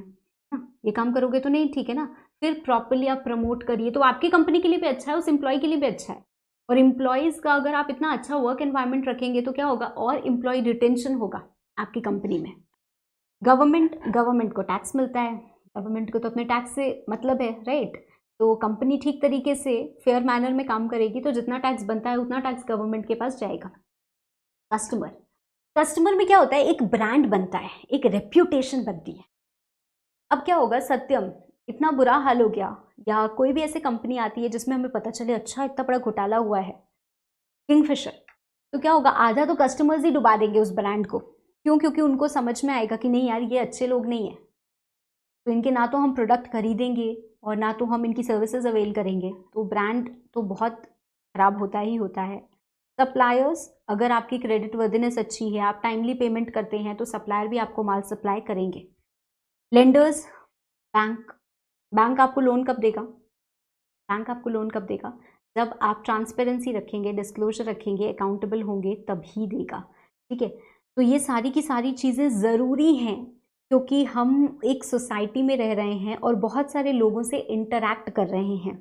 Speaker 1: ना, ये काम करोगे तो नहीं, ठीक है ना। फिर प्रॉपरली आप प्रमोट करिए, तो आपकी कंपनी के लिए भी अच्छा है, उस एम्प्लॉय के लिए भी अच्छा है। और एम्प्लॉयज़ का अगर आप इतना अच्छा वर्क एनवायरनमेंट रखेंगे तो क्या होगा, और एम्प्लॉय रिटेंशन होगा आपकी कंपनी में। गवर्नमेंट को टैक्स मिलता है, गवर्नमेंट को तो अपने टैक्स से मतलब है, राइट। तो कंपनी ठीक तरीके से फेयर मैनर में काम करेगी तो जितना टैक्स बनता है उतना टैक्स गवर्नमेंट के पास जाएगा। कस्टमर में क्या होता है, एक ब्रांड बनता है, एक रेप्यूटेशन बनती है। अब क्या होगा, सत्यम इतना बुरा हाल हो गया, या कोई भी ऐसी कंपनी आती है जिसमें हमें पता चले अच्छा इतना बड़ा घोटाला हुआ है, किंगफिशर, तो क्या होगा, आधा तो कस्टमर्स ही डुबा देंगे उस ब्रांड को। क्यों? क्योंकि उनको समझ में आएगा कि नहीं यार ये अच्छे लोग नहीं है, तो इनके ना तो हम प्रोडक्ट खरीदेंगे और ना तो हम इनकी सर्विसेज अवेल करेंगे, तो ब्रांड तो बहुत खराब होता ही होता है। सप्लायर्स, अगर आपकी क्रेडिट वर्दिनेस अच्छी है, आप टाइमली पेमेंट करते हैं, तो सप्लायर भी आपको माल सप्लाई करेंगे। लेंडर्स, बैंक आपको लोन कब देगा? बैंक आपको लोन कब देगा? जब आप ट्रांसपेरेंसी रखेंगे, डिस्क्लोजर रखेंगे, अकाउंटेबल होंगे, तभी देगा। ठीक है, तो ये सारी की सारी चीज़ें ज़रूरी हैं, क्योंकि हम एक सोसाइटी में रह रहे हैं और बहुत सारे लोगों से इंटरैक्ट कर रहे हैं।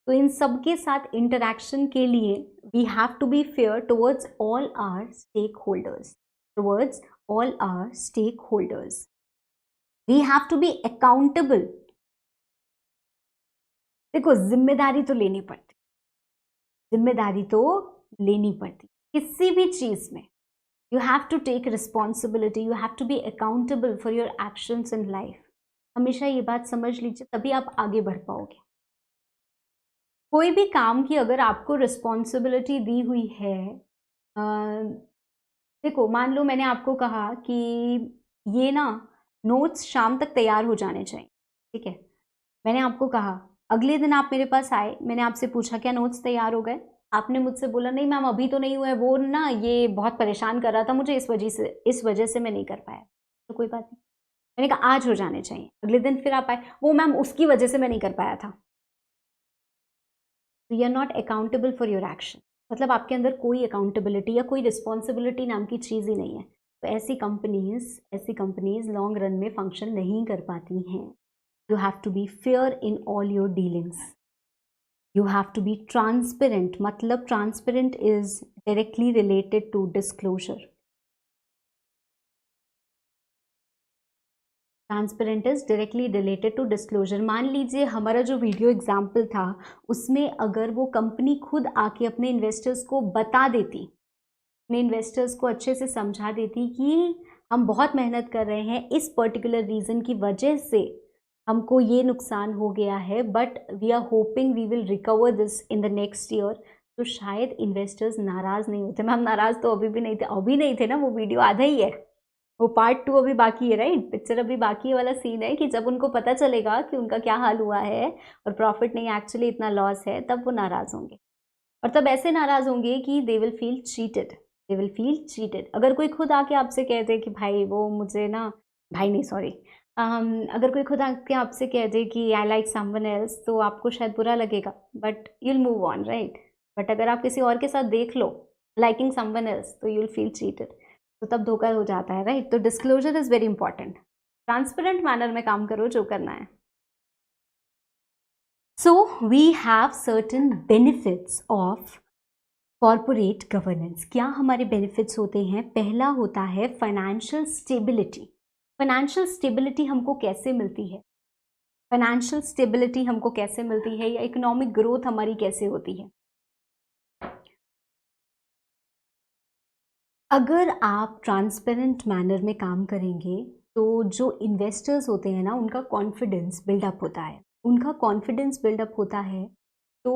Speaker 1: तो इन सब के साथ इंटरैक्शन के लिए we have to be fair towards all our stake holders, we have to be accountable. देखो जिम्मेदारी तो लेनी पड़ती, किसी भी चीज़ में you have to take responsibility, you have to be accountable for your actions in life। हमेशा ये बात समझ लीजिए, तभी आप आगे बढ़ पाओगे। कोई भी काम की अगर आपको रिस्पॉन्सिबिलिटी दी हुई है, देखो मान लो मैंने आपको कहा कि ये ना नोट्स शाम तक तैयार हो जाने चाहिए, ठीक है, मैंने आपको कहा, अगले दिन आप मेरे पास आए, मैंने आपसे पूछा क्या नोट्स तैयार हो गए? आपने मुझसे बोला नहीं मैम अभी तो नहीं हुआ है, वो ना ये बहुत परेशान कर रहा था मुझे, इस वजह से मैं नहीं कर पाया। तो कोई बात नहीं, मैंने कहा आज हो जाने चाहिए। अगले दिन फिर आप आए, वो मैम उसकी वजह से मैं नहीं कर पाया था। तो you are not accountable for your action, मतलब आपके अंदर कोई अकाउंटेबिलिटी या कोई रिस्पॉन्सिबिलिटी नाम की चीज़ ही नहीं है। तो ऐसी कंपनीज लॉन्ग रन में फंक्शन नहीं कर पाती हैं। You have to be fair in all your dealings, you have to be transparent, मतलब transparent is directly related to disclosure, transparent is directly related to disclosure. मान लीजिए हमारा जो वीडियो एग्जाम्पल था उसमें अगर वो कंपनी खुद आके अपने इन्वेस्टर्स को बता देती, अपने इन्वेस्टर्स को अच्छे से समझा देती कि हम बहुत मेहनत कर रहे हैं, इस पर्टिकुलर रीज़न की वजह से हमको ये नुकसान हो गया है, but we are hoping we will recover this in the next year, तो शायद इन्वेस्टर्स नाराज़ नहीं होते। मैम नाराज़ तो अभी भी नहीं थे, अभी नहीं थे ना, वो वीडियो आधा ही है, वो पार्ट 2 अभी बाकी है, राइट, पिक्चर अभी बाकी वाला सीन है कि जब उनको पता चलेगा कि उनका क्या हाल हुआ है और प्रॉफिट नहीं, एक्चुअली इतना लॉस है, तब वो नाराज़ होंगे। और तब ऐसे नाराज़ होंगे कि they will feel cheated, they will feel cheated. अगर कोई खुद आके आपसे कह दे कि भाई वो मुझे ना, भाई नहीं सॉरी, अगर कोई खुद आके आपसे कह दे कि आई लाइक समवन एल्स, तो आपको शायद बुरा लगेगा, but you will move on, right. But अगर आप किसी और के साथ देख लो लाइकिंग समवन एल्स, तो यू विल फील चीटेड, तो तब धोखा हो जाता है, राइट। तो disclosure is very important, transparent manner में काम करो जो करना है। So we have certain benefits of corporate governance. क्या हमारे benefits होते हैं? पहला होता है financial stability. Financial stability हमको कैसे मिलती है? Financial stability हमको कैसे मिलती है, या economic growth हमारी कैसे होती है? अगर आप ट्रांसपेरेंट मैनर में काम करेंगे तो जो इन्वेस्टर्स होते हैं ना, उनका कॉन्फिडेंस बिल्डअप होता है, उनका कॉन्फिडेंस बिल्डअप होता है, तो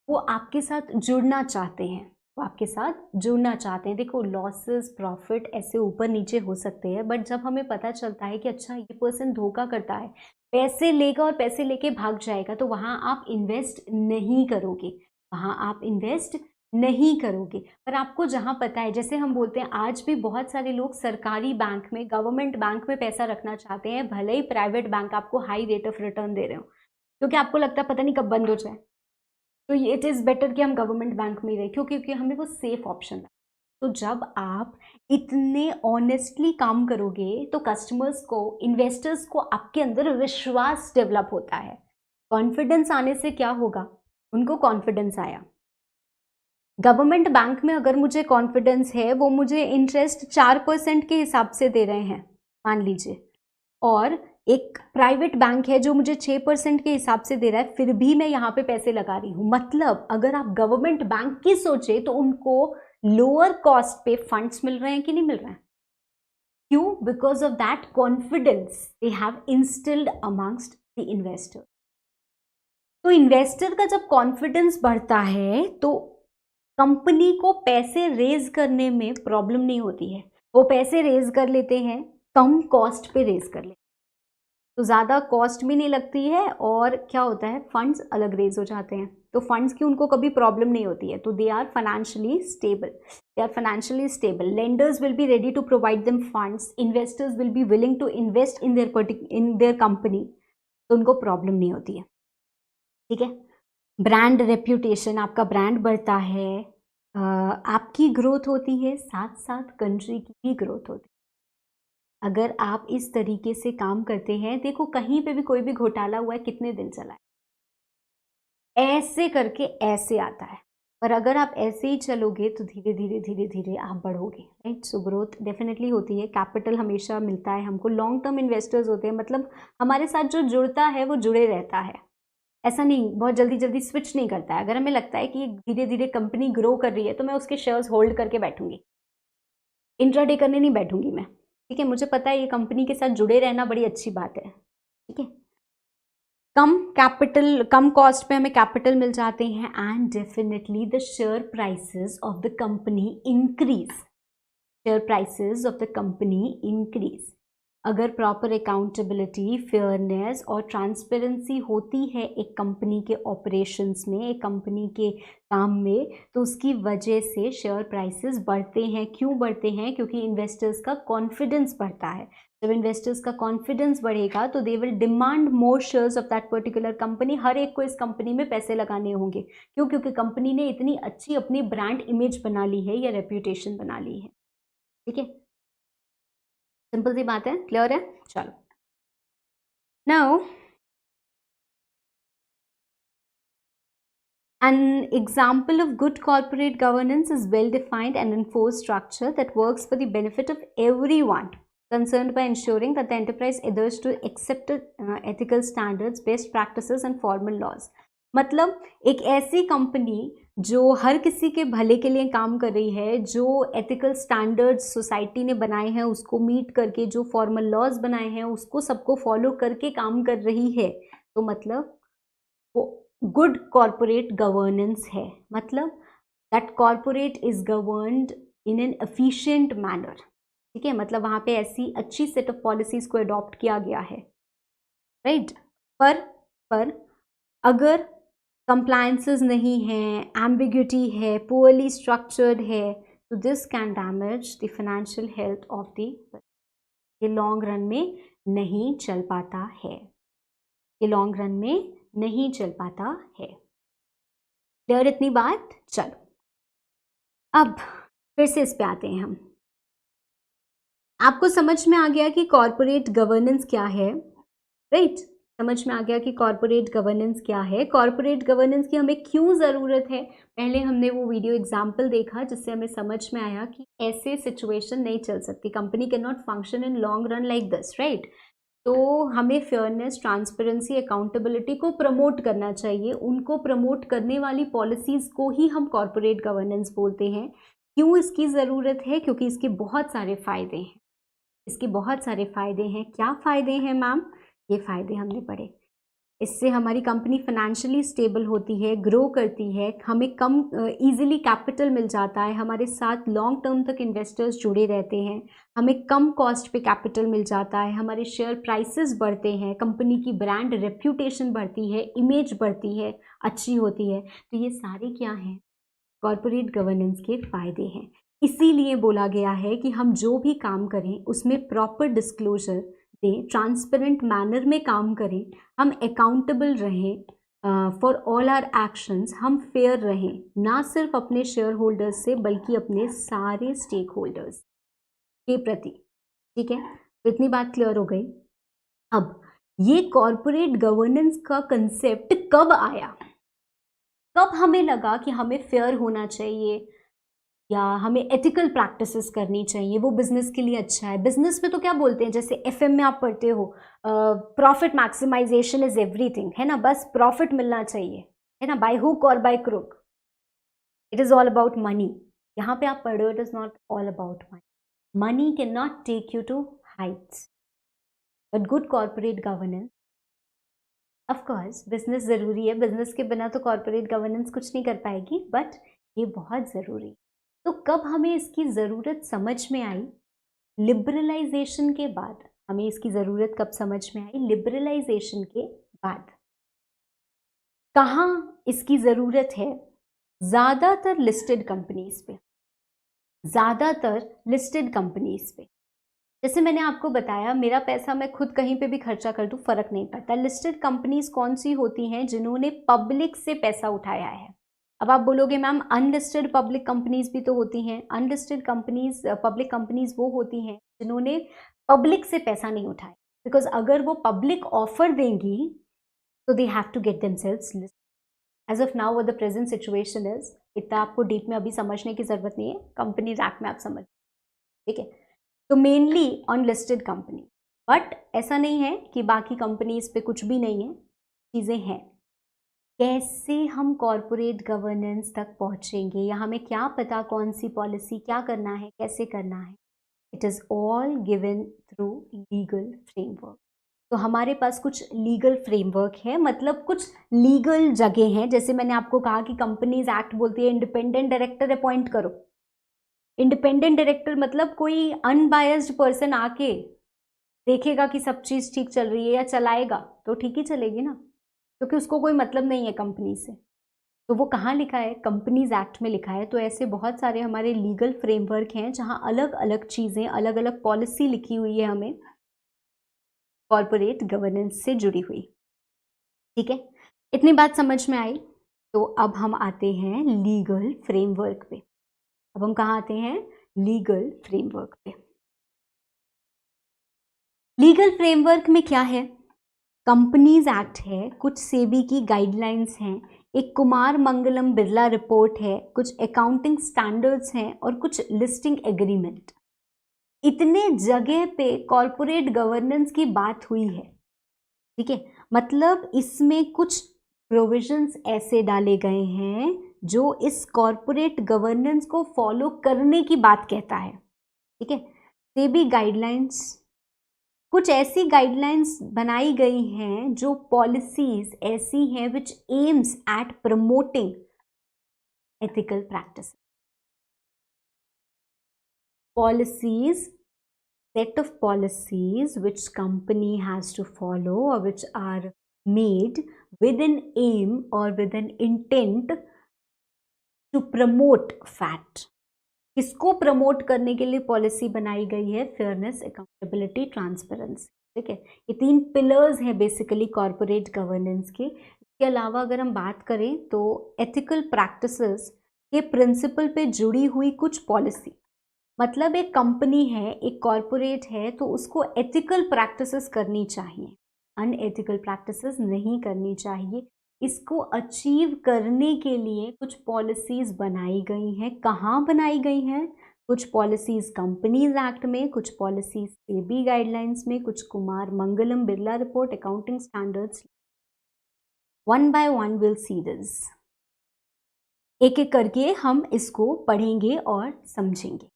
Speaker 1: वो आपके साथ जुड़ना चाहते हैं, वो आपके साथ जुड़ना चाहते हैं। देखो लॉसेस प्रॉफिट ऐसे ऊपर नीचे हो सकते हैं, बट जब हमें पता चलता है कि अच्छा ये पर्सन धोखा करता है, पैसे लेगा और पैसे लेके भाग जाएगा, तो वहाँ आप इन्वेस्ट नहीं करोगे, वहाँ आप इन्वेस्ट नहीं करोगे। पर आपको जहाँ पता है, जैसे हम बोलते हैं आज भी बहुत सारे लोग सरकारी बैंक में, गवर्नमेंट बैंक में पैसा रखना चाहते हैं, भले ही प्राइवेट बैंक आपको हाई रेट ऑफ रिटर्न दे रहे हो, क्योंकि आपको लगता है पता नहीं कब बंद हो जाए, तो इट इज़ बेटर कि हम गवर्नमेंट बैंक में ही रहे, क्योंकि हमें वो सेफ ऑप्शन है। तो जब आप इतने ऑनेस्टली काम करोगे तो कस्टमर्स को, इन्वेस्टर्स को आपके अंदर विश्वास डेवलप होता है। कॉन्फिडेंस आने से क्या होगा, उनको कॉन्फिडेंस आया। गवर्नमेंट बैंक में अगर मुझे कॉन्फिडेंस है, वो मुझे इंटरेस्ट 4% के हिसाब से दे रहे हैं मान लीजिए, और एक प्राइवेट बैंक है जो मुझे 6% के हिसाब से दे रहा है, फिर भी मैं यहाँ पे पैसे लगा रही हूँ। मतलब अगर आप गवर्नमेंट बैंक की सोचे तो उनको लोअर कॉस्ट पे फंड्स मिल रहे हैं कि नहीं मिल रहे हैं? क्यों? Because of that confidence they have instilled amongst the investor. तो इन्वेस्टर का जब कॉन्फिडेंस बढ़ता है तो कंपनी को पैसे रेज करने में प्रॉब्लम नहीं होती है, वो पैसे रेज कर लेते हैं, कम कॉस्ट पे रेज कर लेते हैं, तो ज़्यादा कॉस्ट भी नहीं लगती है, और क्या होता है फंड्स अलग रेज हो जाते हैं, तो फंड्स की उनको कभी प्रॉब्लम नहीं होती है, तो they are financially stable, they are financially stable. Lenders will be ready to provide them funds, investors will be willing to invest in their company, तो उनको प्रॉब्लम नहीं होती है, ठीक है। ब्रांड रेप्यूटेशन, आपका ब्रांड बढ़ता है, आपकी ग्रोथ होती है, साथ साथ कंट्री की भी ग्रोथ होती है। अगर आप इस तरीके से काम करते हैं, देखो कहीं पे भी कोई भी घोटाला हुआ है, कितने दिन चला है, ऐसे करके ऐसे आता है, पर अगर आप ऐसे ही चलोगे तो धीरे धीरे धीरे धीरे आप बढ़ोगे, राइट। सो ग्रोथ डेफिनेटली होती है, कैपिटल हमेशा मिलता है हमको, लॉन्ग टर्म इन्वेस्टर्स होते हैं, मतलब हमारे साथ जो जुड़ता है वो जुड़े रहता है, ऐसा नहीं बहुत जल्दी जल्दी स्विच नहीं करता है। अगर हमें लगता है कि धीरे धीरे कंपनी ग्रो कर रही है तो मैं उसके शेयर्स होल्ड करके बैठूंगी, इंट्राडे करने नहीं बैठूंगी मैं, ठीक है। मुझे पता है ये कंपनी के साथ जुड़े रहना बड़ी अच्छी बात है, ठीक है। कम कैपिटल, कम कॉस्ट पे हमें कैपिटल मिल जाते हैं, and definitely the share prices of the company increase, share prices of the company increase. अगर प्रॉपर अकाउंटेबिलिटी, फेयरनेस और ट्रांसपेरेंसी होती है एक कंपनी के ऑपरेशंस में, एक कंपनी के काम में, तो उसकी वजह से शेयर प्राइसेस बढ़ते हैं। क्यों बढ़ते हैं? क्योंकि इन्वेस्टर्स का कॉन्फिडेंस बढ़ता है। जब इन्वेस्टर्स का कॉन्फिडेंस बढ़ेगा तो they will demand more shares of that particular company. हर एक को इस कंपनी में पैसे लगाने होंगे। क्यों? क्योंकि कंपनी ने इतनी अच्छी अपनी ब्रांड इमेज बना ली है या रेप्यूटेशन बना ली है, ठीक है। सिंपल सी बात है, क्लियर है? चलो, now an example of good corporate governance is well-defined and enforced structure that works for the benefit of everyone concerned by ensuring that the enterprise adheres to accepted ethical standards, best practices and formal laws. मतलब एक ऐसी कंपनी जो हर किसी के भले के लिए काम कर रही है, जो एथिकल स्टैंडर्ड्स सोसाइटी ने बनाए हैं उसको मीट करके, जो फॉर्मल लॉज बनाए हैं उसको सबको फॉलो करके काम कर रही है, तो मतलब वो गुड कॉर्पोरेट गवर्नेंस है। मतलब that corporate is governed in an efficient manner. ठीक है, मतलब वहाँ पे ऐसी अच्छी सेट ऑफ पॉलिसीज को अडॉप्ट किया गया है, राइट। पर अगर कंप्लायंसेस नहीं है, एम्बिग्यूटी है, पुअरली स्ट्रक्चर्ड है, तो this can damage the financial health of the, ये लॉन्ग रन में नहीं चल पाता है, ये लॉन्ग रन में नहीं चल पाता है। क्लियर इतनी बात? चलो अब फिर से इस पे आते हैं हम। आपको समझ में आ गया कि कॉर्पोरेट गवर्नेंस क्या है, राइट? समझ में आ गया कि कॉर्पोरेट गवर्नेंस क्या है, कॉर्पोरेट गवर्नेंस की हमें क्यों ज़रूरत है। पहले हमने वो वीडियो एग्जाम्पल देखा जिससे हमें समझ में आया कि ऐसे सिचुएशन नहीं चल सकती, company can not function in long run like this, right. तो हमें फेयरनेस, ट्रांसपेरेंसी, अकाउंटेबिलिटी को प्रमोट करना चाहिए, उनको प्रमोट करने वाली पॉलिसीज़ को ही हम कॉर्पोरेट गवर्नेंस बोलते हैं। क्यों इसकी ज़रूरत है? क्योंकि इसके बहुत सारे फ़ायदे हैं, इसके बहुत सारे फ़ायदे हैं। क्या फ़ायदे हैं मैम? ये फ़ायदे हमने पढ़े। इससे हमारी कंपनी फाइनेंशियली स्टेबल होती है, ग्रो करती है, हमें कम इजीली कैपिटल मिल जाता है, हमारे साथ लॉन्ग टर्म तक इन्वेस्टर्स जुड़े रहते हैं, हमें कम कॉस्ट पे कैपिटल मिल जाता है, हमारे शेयर प्राइसेस बढ़ते हैं, कंपनी की ब्रांड रेप्यूटेशन बढ़ती है, इमेज बढ़ती है, अच्छी होती है। तो ये सारे क्या हैं? कॉर्पोरेट गवर्नेंस के फ़ायदे हैं। इसीलिए बोला गया है कि हम जो भी काम करें उसमें प्रॉपर डिस्क्लोजर दें, ट्रांसपेरेंट मैनर में काम करें, हम अकाउंटेबल रहें फॉर ऑल आर एक्शंस, हम फेयर रहें, ना सिर्फ अपने शेयर होल्डर्स से बल्कि अपने सारे स्टेक होल्डर्स के प्रति। ठीक है, तो इतनी बात क्लियर हो गई। अब ये कॉर्पोरेट गवर्नेंस का कंसेप्ट कब आया, कब हमें लगा कि हमें फेयर होना चाहिए या हमें एथिकल प्रैक्टिसेस करनी चाहिए, वो बिजनेस के लिए अच्छा है। बिजनेस में तो क्या बोलते हैं, जैसे एफएम में आप पढ़ते हो, प्रॉफिट मैक्सिमाइजेशन इज एवरीथिंग, है ना, बस प्रॉफिट मिलना चाहिए, है ना, बाय हुक और by crook, it is all about money. यहाँ पे आप पढ़ रहे हो, it is not all about money, money can not take you to heights, but good corporate governance, of course business ज़रूरी है, बिजनेस के बिना तो कॉर्पोरेट गवर्नेंस कुछ नहीं कर पाएगी, बट ये बहुत ज़रूरी है। तो कब हमें इसकी ज़रूरत समझ में आई? लिबरलाइजेशन के बाद। हमें इसकी ज़रूरत कब समझ में आई? लिबरलाइजेशन के बाद। कहाँ इसकी ज़रूरत है? ज़्यादातर लिस्टेड कंपनीज पे, ज़्यादातर लिस्टेड कंपनीज पे। जैसे मैंने आपको बताया, मेरा पैसा मैं खुद कहीं पे भी खर्चा कर दूँ, फ़र्क नहीं पड़ता। लिस्टेड कंपनीज कौन सी होती हैं? जिन्होंने पब्लिक से पैसा उठाया है। अब आप बोलोगे मैम अनलिस्टेड पब्लिक कंपनीज भी तो होती हैं। अनलिस्टेड कंपनीज, पब्लिक कंपनीज वो होती हैं जिन्होंने पब्लिक से पैसा नहीं उठाया, बिकॉज अगर वो पब्लिक ऑफर देंगी तो they have to get themselves list. As of now the present situation is, इतना आपको डीप में अभी समझने की ज़रूरत नहीं है, कंपनीज एक्ट में आप समझ, ठीक है। तो मेनली अनलिस्टेड कंपनी, बट ऐसा नहीं है कि बाकी कंपनीज पे कुछ भी नहीं है, चीज़ें हैं। कैसे हम कॉर्पोरेट गवर्नेंस तक पहुंचेंगे, या हमें क्या पता कौन सी पॉलिसी क्या करना है, कैसे करना है? It is all given through legal framework. तो हमारे पास कुछ लीगल फ्रेमवर्क है, मतलब कुछ लीगल जगह हैं। जैसे मैंने आपको कहा कि कंपनीज एक्ट बोलती है इंडिपेंडेंट डायरेक्टर अपॉइंट करो। इंडिपेंडेंट डायरेक्टर मतलब कोई अनबायस्ड पर्सन आके देखेगा कि सब चीज़ ठीक चल रही है या चलाएगा तो ठीक ही चलेगी ना, क्योंकि उसको कोई मतलब नहीं है कंपनी से। तो वो कहाँ लिखा है? कंपनीज एक्ट में लिखा है। तो ऐसे बहुत सारे हमारे लीगल फ्रेमवर्क हैं जहाँ अलग अलग चीज़ें, अलग अलग पॉलिसी लिखी हुई है हमें कॉर्पोरेट गवर्नेंस से जुड़ी हुई। ठीक है, इतनी बात समझ में आई। तो अब हम आते हैं लीगल फ्रेमवर्क पे। अब हम कहाँ आते हैं? लीगल फ्रेमवर्क पे। लीगल फ्रेमवर्क में क्या है? कंपनीज एक्ट है, कुछ सेबी की गाइडलाइंस हैं, एक कुमार मंगलम बिरला रिपोर्ट है, कुछ अकाउंटिंग स्टैंडर्ड्स हैं और कुछ लिस्टिंग एग्रीमेंट। इतने जगह पे कॉर्पोरेट गवर्नेंस की बात हुई है। ठीक है, मतलब इसमें कुछ प्रोविजंस ऐसे डाले गए हैं जो इस कॉरपोरेट गवर्नेंस को फॉलो करने की बात कहता है, ठीक है। सेबी गाइडलाइंस, कुछ ऐसी गाइडलाइंस बनाई गई हैं जो पॉलिसीज ऐसी हैं which aims at promoting ethical practice. Policies, set of policies which company has to follow or which are made with an aim or with an intent to promote fat. किसको प्रमोट करने के लिए पॉलिसी बनाई गई है? फेयरनेस, अकाउंटेबिलिटी, ट्रांसपेरेंसी, ठीक है। ये 3 पिलर्स हैं बेसिकली कॉरपोरेट गवर्नेंस के। इसके अलावा अगर हम बात करें तो एथिकल प्रैक्टिसेस के प्रिंसिपल पे जुड़ी हुई कुछ पॉलिसी, मतलब एक कंपनी है, एक कॉरपोरेट है, तो उसको एथिकल प्रैक्टिसेस करनी चाहिए, अनएथिकल प्रैक्टिसेस नहीं करनी चाहिए। इसको अचीव करने के लिए कुछ पॉलिसीज बनाई गई हैं। कहाँ बनाई गई हैं? कुछ पॉलिसीज कंपनीज एक्ट में, कुछ पॉलिसीज सेबी गाइडलाइंस में, कुछ Kumar Mangalam Birla report, accounting standards. One by one will see this. एक एक करके हम इसको पढ़ेंगे और समझेंगे।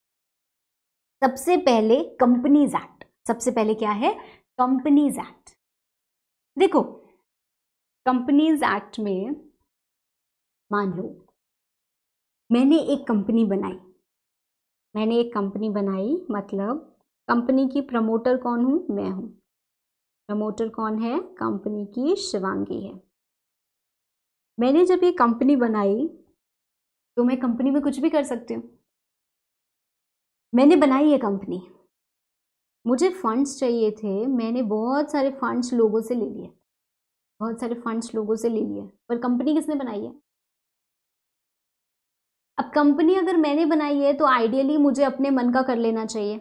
Speaker 1: सबसे पहले कंपनीज एक्ट। सबसे पहले क्या है? Companies act. देखो, कंपनीज एक्ट में मान लो मैंने एक कंपनी बनाई, मतलब कंपनी की प्रमोटर कौन हूं? मैं हूं। प्रमोटर कौन है? कंपनी की शिवांगी है। मैंने जब ये कंपनी बनाई तो मैं कंपनी में कुछ भी कर सकती हूँ। मैंने बनाई ये कंपनी, मुझे फंड्स चाहिए थे, मैंने बहुत सारे फंड्स लोगों से ले लिए, पर कंपनी किसने बनाई है? अब कंपनी अगर मैंने बनाई है तो आइडियली मुझे अपने मन का कर लेना चाहिए,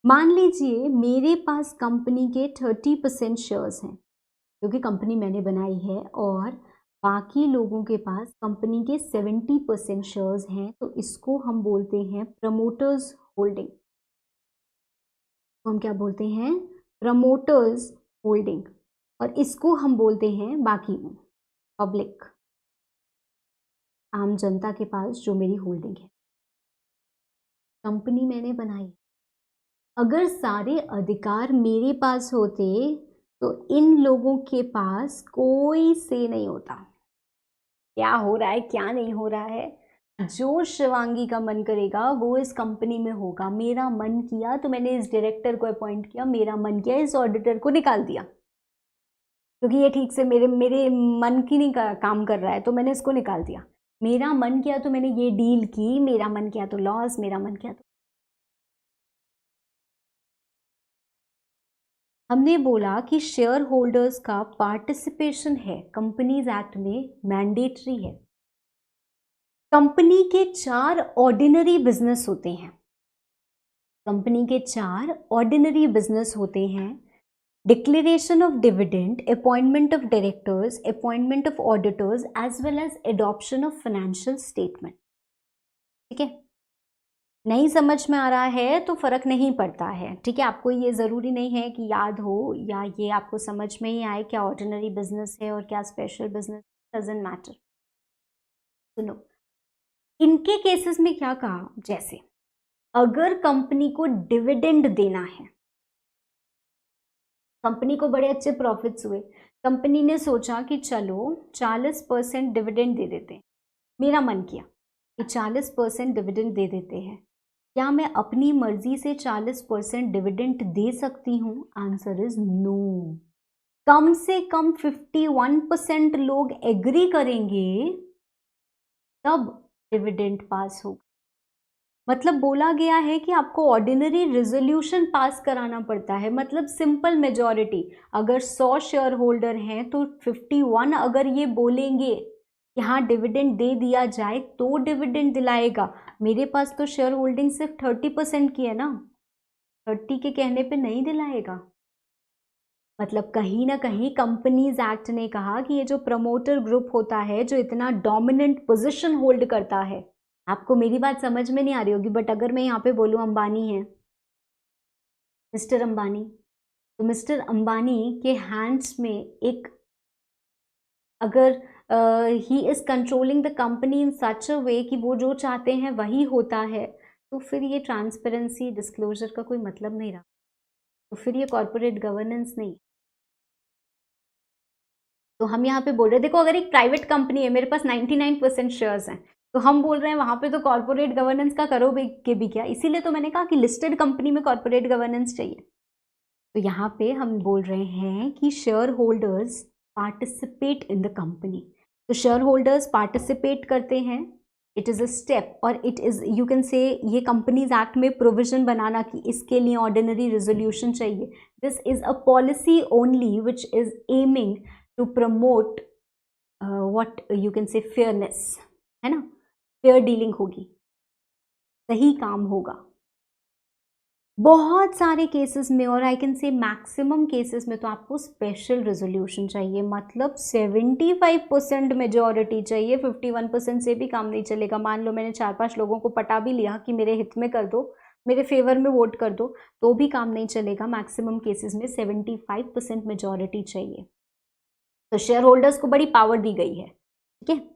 Speaker 1: मान लीजिए मेरे पास कंपनी के 30% शेयर्स हैं क्योंकि कंपनी मैंने बनाई है, और बाकी लोगों के पास कंपनी के 70% शेयर्स हैं, तो इसको हम बोलते हैं प्रमोटर्स होल्डिंग। तो हम क्या बोलते हैं? Promoters holding. और इसको हम बोलते हैं बाकी पब्लिक, आम जनता के पास जो मेरी होल्डिंग है। कंपनी मैंने बनाई, अगर सारे अधिकार मेरे पास होते तो इन लोगों के पास कोई से नहीं होता। क्या हो रहा है, क्या नहीं हो रहा है, जो शिवांगी का मन करेगा वो इस कंपनी में होगा। मेरा मन किया तो मैंने इस डायरेक्टर को अपॉइंट किया, मेरा मन किया इस ऑडिटर को निकाल दिया क्योंकि ये ठीक से मेरे मन की नहीं काम कर रहा है, तो मैंने इसको निकाल दिया। मेरा मन किया तो मैंने ये डील की, मेरा मन किया तो लॉस, मेरा मन किया तो। हमने बोला कि शेयर होल्डर्स का पार्टिसिपेशन है कंपनीज एक्ट में मैंडेटरी है। कंपनी के 4 ऑर्डिनरी बिजनेस होते हैं, declaration of dividend, appointment of directors, appointment of auditors, as well as adoption of financial statement. ठीक है, नहीं समझ में आ रहा है तो फर्क नहीं पड़ता है, ठीक है। आपको ये ज़रूरी नहीं है कि याद हो या ये आपको समझ में ही आए क्या ऑर्डिनरी बिजनेस है और क्या स्पेशल बिजनेस, डजंट मैटर। सुनो, इनके केसेस में क्या कहा, जैसे अगर कंपनी को डिविडेंड देना है, कंपनी को बड़े अच्छे प्रॉफिट्स हुए, कंपनी ने सोचा कि चलो 40% डिविडेंड दे देते हैं। मेरा मन किया कि 40% डिविडेंड दे देते हैं। क्या मैं अपनी मर्जी से 40% डिविडेंड दे सकती हूँ? Answer is no. कम से कम 51% लोग एग्री करेंगे तब डिविडेंड पास होगा। मतलब बोला गया है कि आपको ऑर्डिनरी रेजोल्यूशन पास कराना पड़ता है, मतलब सिंपल मेजॉरिटी। अगर 100 शेयर होल्डर हैं तो 51 अगर ये बोलेंगे कि हाँ डिविडेंड दे दिया जाए तो डिविडेंड दिलाएगा। मेरे पास तो शेयर होल्डिंग सिर्फ 30% की है ना, 30 के कहने पे नहीं दिलाएगा। मतलब कहीं ना कहीं कंपनीज एक्ट ने कहा कि ये जो प्रमोटर ग्रुप होता है, जो इतना डोमिनेंट पोजीशन होल्ड करता है, आपको मेरी बात समझ में नहीं आ रही होगी, बट अगर मैं यहाँ पे बोलूँ अंबानी है, मिस्टर अंबानी, तो मिस्टर अंबानी के हैंड्स में एक अगर he is controlling the company in such a way कि वो जो चाहते हैं वही होता है, तो फिर ये ट्रांसपेरेंसी डिस्क्लोजर का कोई मतलब नहीं रहा, तो फिर ये कॉर्पोरेट गवर्नेंस नहीं। तो हम यहाँ पे बोल रहे हैं, देखो अगर एक प्राइवेट कंपनी है, मेरे पास 99% शेयर्स हैं, तो हम बोल रहे हैं वहाँ पे तो कॉर्पोरेट गवर्नेंस का करोगे के भी क्या, इसीलिए तो मैंने कहा कि लिस्टेड कंपनी में कॉर्पोरेट गवर्नेंस चाहिए। तो यहाँ पे हम बोल रहे हैं कि share holders participate in the company, तो शेयर होल्डर्स पार्टिसिपेट करते हैं, इट इज़ अ स्टेप, और it is you can say ये कंपनीज एक्ट में प्रोविजन बनाना कि इसके लिए ऑर्डिनरी रेजोल्यूशन चाहिए, this is a policy only which is aiming to promote what you can say fairness, है ना, फेयर डीलिंग होगी, सही काम होगा। बहुत सारे केसेस में, और I can say maximum cases में, तो आपको स्पेशल रेजोल्यूशन चाहिए, मतलब 75% मेजॉरिटी चाहिए, 51% से भी काम नहीं चलेगा। मान लो मैंने 4-5 लोगों को पटा भी लिया कि मेरे हित में कर दो, मेरे फेवर में वोट कर दो, तो भी काम नहीं चलेगा। मैक्सिमम केसेस में 75% मेजॉरिटी चाहिए, तो शेयर होल्डर्स को बड़ी पावर दी गई है, ठीक है।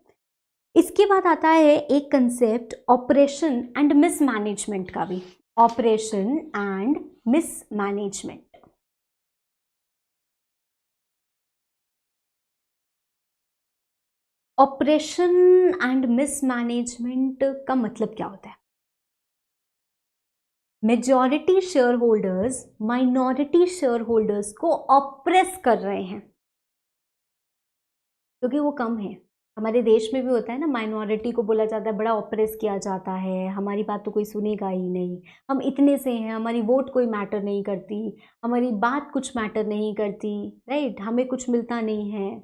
Speaker 1: इसके बाद आता है एक कंसेप्ट ऑपरेशन एंड मिसमैनेजमेंट का भी, operation and mismanagement. Operation and mismanagement का मतलब क्या होता है? Majority share holders minority share holders को ऑप्रेस कर रहे हैं क्योंकि वो कम है। हमारे देश में भी होता है ना, माइनॉरिटी को बोला जाता है बड़ा ऑप्रेस किया जाता है, हमारी बात तो कोई सुनेगा ही नहीं, हम इतने से हैं, हमारी वोट कोई मैटर नहीं करती, हमारी बात कुछ मैटर नहीं करती, राइट, हमें कुछ मिलता नहीं है।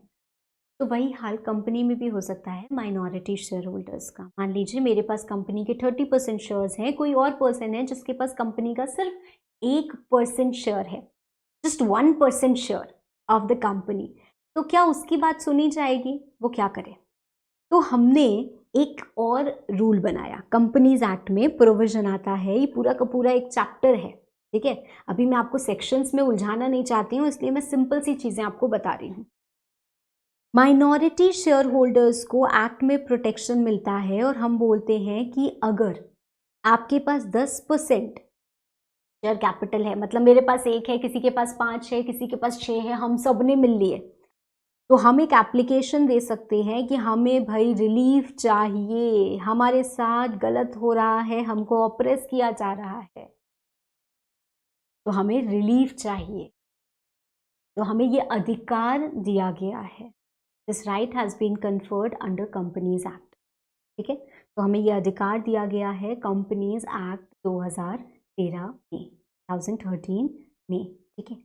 Speaker 1: तो वही हाल कंपनी में भी हो सकता है माइनॉरिटी शेयर होल्डर्स का। मान लीजिए मेरे पास कंपनी के 30% शेयर्स हैं, कोई और पर्सन है जिसके पास कंपनी का सिर्फ 1% शेयर है, just 1% share of the company, तो क्या उसकी बात सुनी जाएगी? वो क्या करे? तो हमने एक और रूल बनाया, कंपनीज एक्ट में प्रोविजन आता है, ये पूरा का पूरा एक चैप्टर है, ठीक है। अभी मैं आपको सेक्शंस में उलझाना नहीं चाहती हूँ, इसलिए मैं सिंपल सी चीजें आपको बता रही हूँ। माइनॉरिटी शेयर होल्डर्स को एक्ट में प्रोटेक्शन मिलता है, और हम बोलते हैं कि अगर आपके पास 10% शेयर कैपिटल है, मतलब मेरे पास 1 है, किसी के पास 5 है, किसी के पास 6 है, हम सब ने मिल लिए, तो हम एक एप्लीकेशन दे सकते हैं कि हमें भाई रिलीफ चाहिए, हमारे साथ गलत हो रहा है, हमको ऑप्रेस किया जा रहा है, तो हमें रिलीफ चाहिए, तो हमें ये अधिकार दिया गया है। This right has been conferred under companies act, ठीक है। तो हमें ये अधिकार दिया गया है कंपनीज एक्ट 2013 में, 2013 में, ठीक है।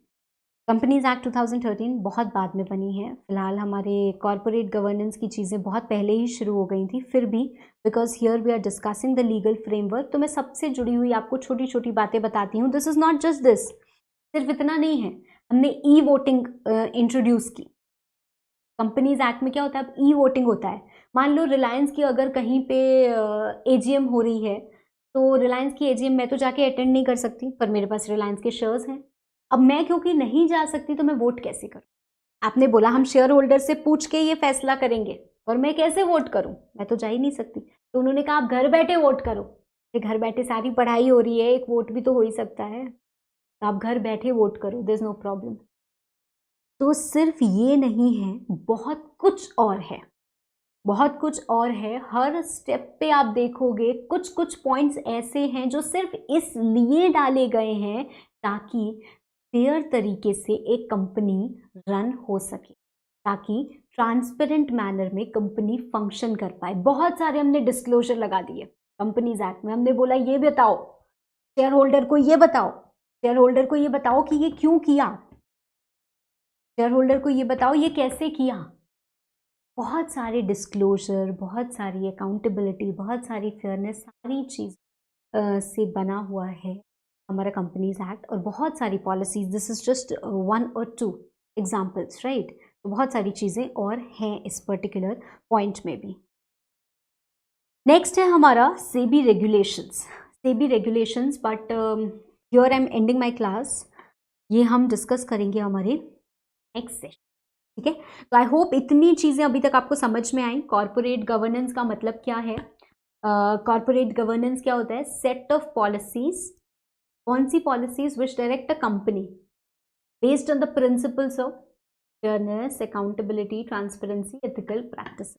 Speaker 1: कंपनीज एक्ट 2013 बहुत बाद में बनी है, फिलहाल हमारे कॉर्पोरेट गवर्नेंस की चीज़ें बहुत पहले ही शुरू हो गई थी, फिर भी because here we are discussing the legal framework, तो मैं सबसे जुड़ी हुई आपको छोटी छोटी बातें बताती हूँ। This is not just this, सिर्फ इतना नहीं है, हमने ई वोटिंग इंट्रोड्यूस की। कंपनीज एक्ट में क्या होता है, अब ई वोटिंग होता है। मान लो रिलायंस की अगर कहीं पे एजीएम हो रही है, तो रिलायंस की एजीएम मैं तो जाके अटेंड नहीं कर सकती, पर मेरे पास रिलायंस के शेयर्स हैं। अब मैं क्योंकि नहीं जा सकती, तो मैं वोट कैसे करूं? आपने बोला हम शेयर होल्डर से पूछ के ये फैसला करेंगे, और मैं कैसे वोट करूं? मैं तो जा ही नहीं सकती। तो उन्होंने कहा आप घर बैठे वोट करो। घर बैठे सारी पढ़ाई हो रही है, एक वोट भी तो हो ही सकता है, तो आप घर बैठे वोट करो, देयर इज नो प्रॉब्लम। तो सिर्फ ये नहीं है, बहुत कुछ और है, बहुत कुछ और है। हर स्टेप पे आप देखोगे कुछ कुछ पॉइंट्स ऐसे हैं जो सिर्फ इसलिए डाले गए हैं ताकि फेयर तरीके से एक कंपनी रन हो सके, ताकि ट्रांसपेरेंट मैनर में कंपनी फंक्शन कर पाए। बहुत सारे हमने डिस्क्लोजर लगा दिए कंपनीज एक्ट में, हमने बोला ये बताओ शेयर होल्डर को, ये बताओ शेयर होल्डर को, ये बताओ कि ये क्यों किया, शेयर होल्डर को ये बताओ ये कैसे किया। बहुत सारे डिस्क्लोजर, बहुत सारी अकाउंटेबिलिटी, बहुत सारी फेयरनेस, सारी चीज़ से बना हुआ है हमारा कंपनीज एक्ट, और बहुत सारी policies. This is just 1 or 2 examples, right. तो बहुत सारी चीज़ें और हैं इस पर्टिकुलर पॉइंट में भी। नेक्स्ट है हमारा SEBI regulations, SEBI regulations, but here I am ending my class, ये हम डिस्कस करेंगे हमारे नेक्स्ट सेशन। ठीक है, तो आई होप इतनी चीज़ें अभी तक आपको समझ में आई। कॉर्पोरेट गवर्नेंस का मतलब क्या है? कॉर्पोरेट गवर्नेंस क्या होता है? सेट ऑफ पॉलिसीज, कौन सी policies which direct a company based on the principles of fairness, accountability, transparency, ethical practice.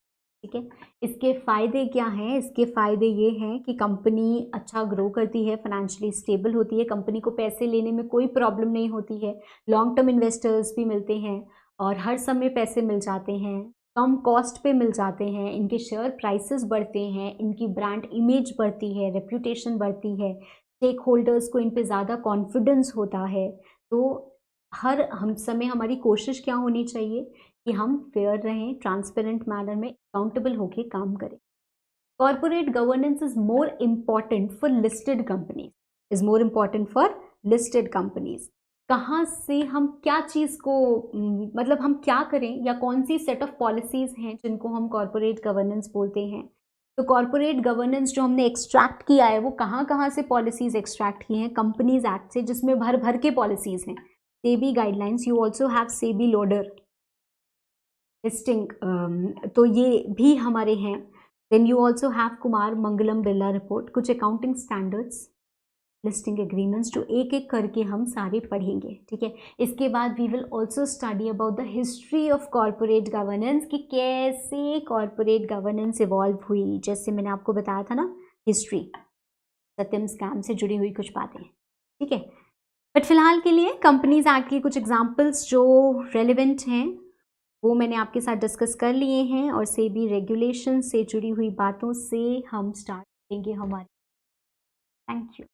Speaker 1: ठीक है, इसके फायदे क्या हैं? इसके फायदे ये हैं कि कंपनी अच्छा ग्रो करती है, फाइनेंशियली स्टेबल होती है, कंपनी को पैसे लेने में कोई प्रॉब्लम नहीं होती है, लॉन्ग टर्म इन्वेस्टर्स भी मिलते हैं और हर समय पैसे मिल जाते हैं, कम कॉस्ट पे मिल जाते हैं, इनके शेयर प्राइसेस बढ़ते हैं, इनकी ब्रांड इमेज बढ़ती है, रेप्यूटेशन बढ़ती है, स्टेक होल्डर्स को इन पे ज़्यादा कॉन्फिडेंस होता है। तो हर हम समय हमारी कोशिश क्या होनी चाहिए कि हम फेयर रहें, ट्रांसपेरेंट मैनर में अकाउंटेबल होके काम करें। Corporate governance is more important for listed companies, is more important for listed companies. कहाँ से हम क्या चीज़ को मतलब हम क्या करें या कौन सी सेट ऑफ पॉलिसीज़ हैं जिनको हम कॉर्पोरेट गवर्नेंस बोलते हैं। तो कॉर्पोरेट गवर्नेंस जो हमने एक्सट्रैक्ट किया है वो कहाँ कहाँ से पॉलिसीज़ एक्सट्रैक्ट की हैं? कंपनीज एक्ट से, जिसमें भर भर के पॉलिसीज़ हैं। SEBI guidelines, you also have SEBI LODR listing, तो ये भी हमारे हैं। Then you also have Kumar Mangalam Birla report, कुछ अकाउंटिंग स्टैंडर्ड्स, लिस्टिंग एग्रीमेंट्स, जो एक एक करके हम सारे पढ़ेंगे। ठीक है, इसके बाद we will also study about the history of corporate governance, कि कैसे कॉर्पोरेट गवर्नेंस इवॉल्व हुई। जैसे मैंने आपको बताया था ना, हिस्ट्री, सत्यम स्कैम से जुड़ी हुई कुछ बातें। ठीक है, बट फिलहाल के लिए कंपनीज एक्ट के कुछ एग्जाम्पल्स जो रेलिवेंट हैं वो मैंने आपके साथ डिस्कस कर लिए हैं, और सेबी रेगुलेशन से जुड़ी हुई बातों से हम स्टार्ट करेंगे हमारे। Thank you.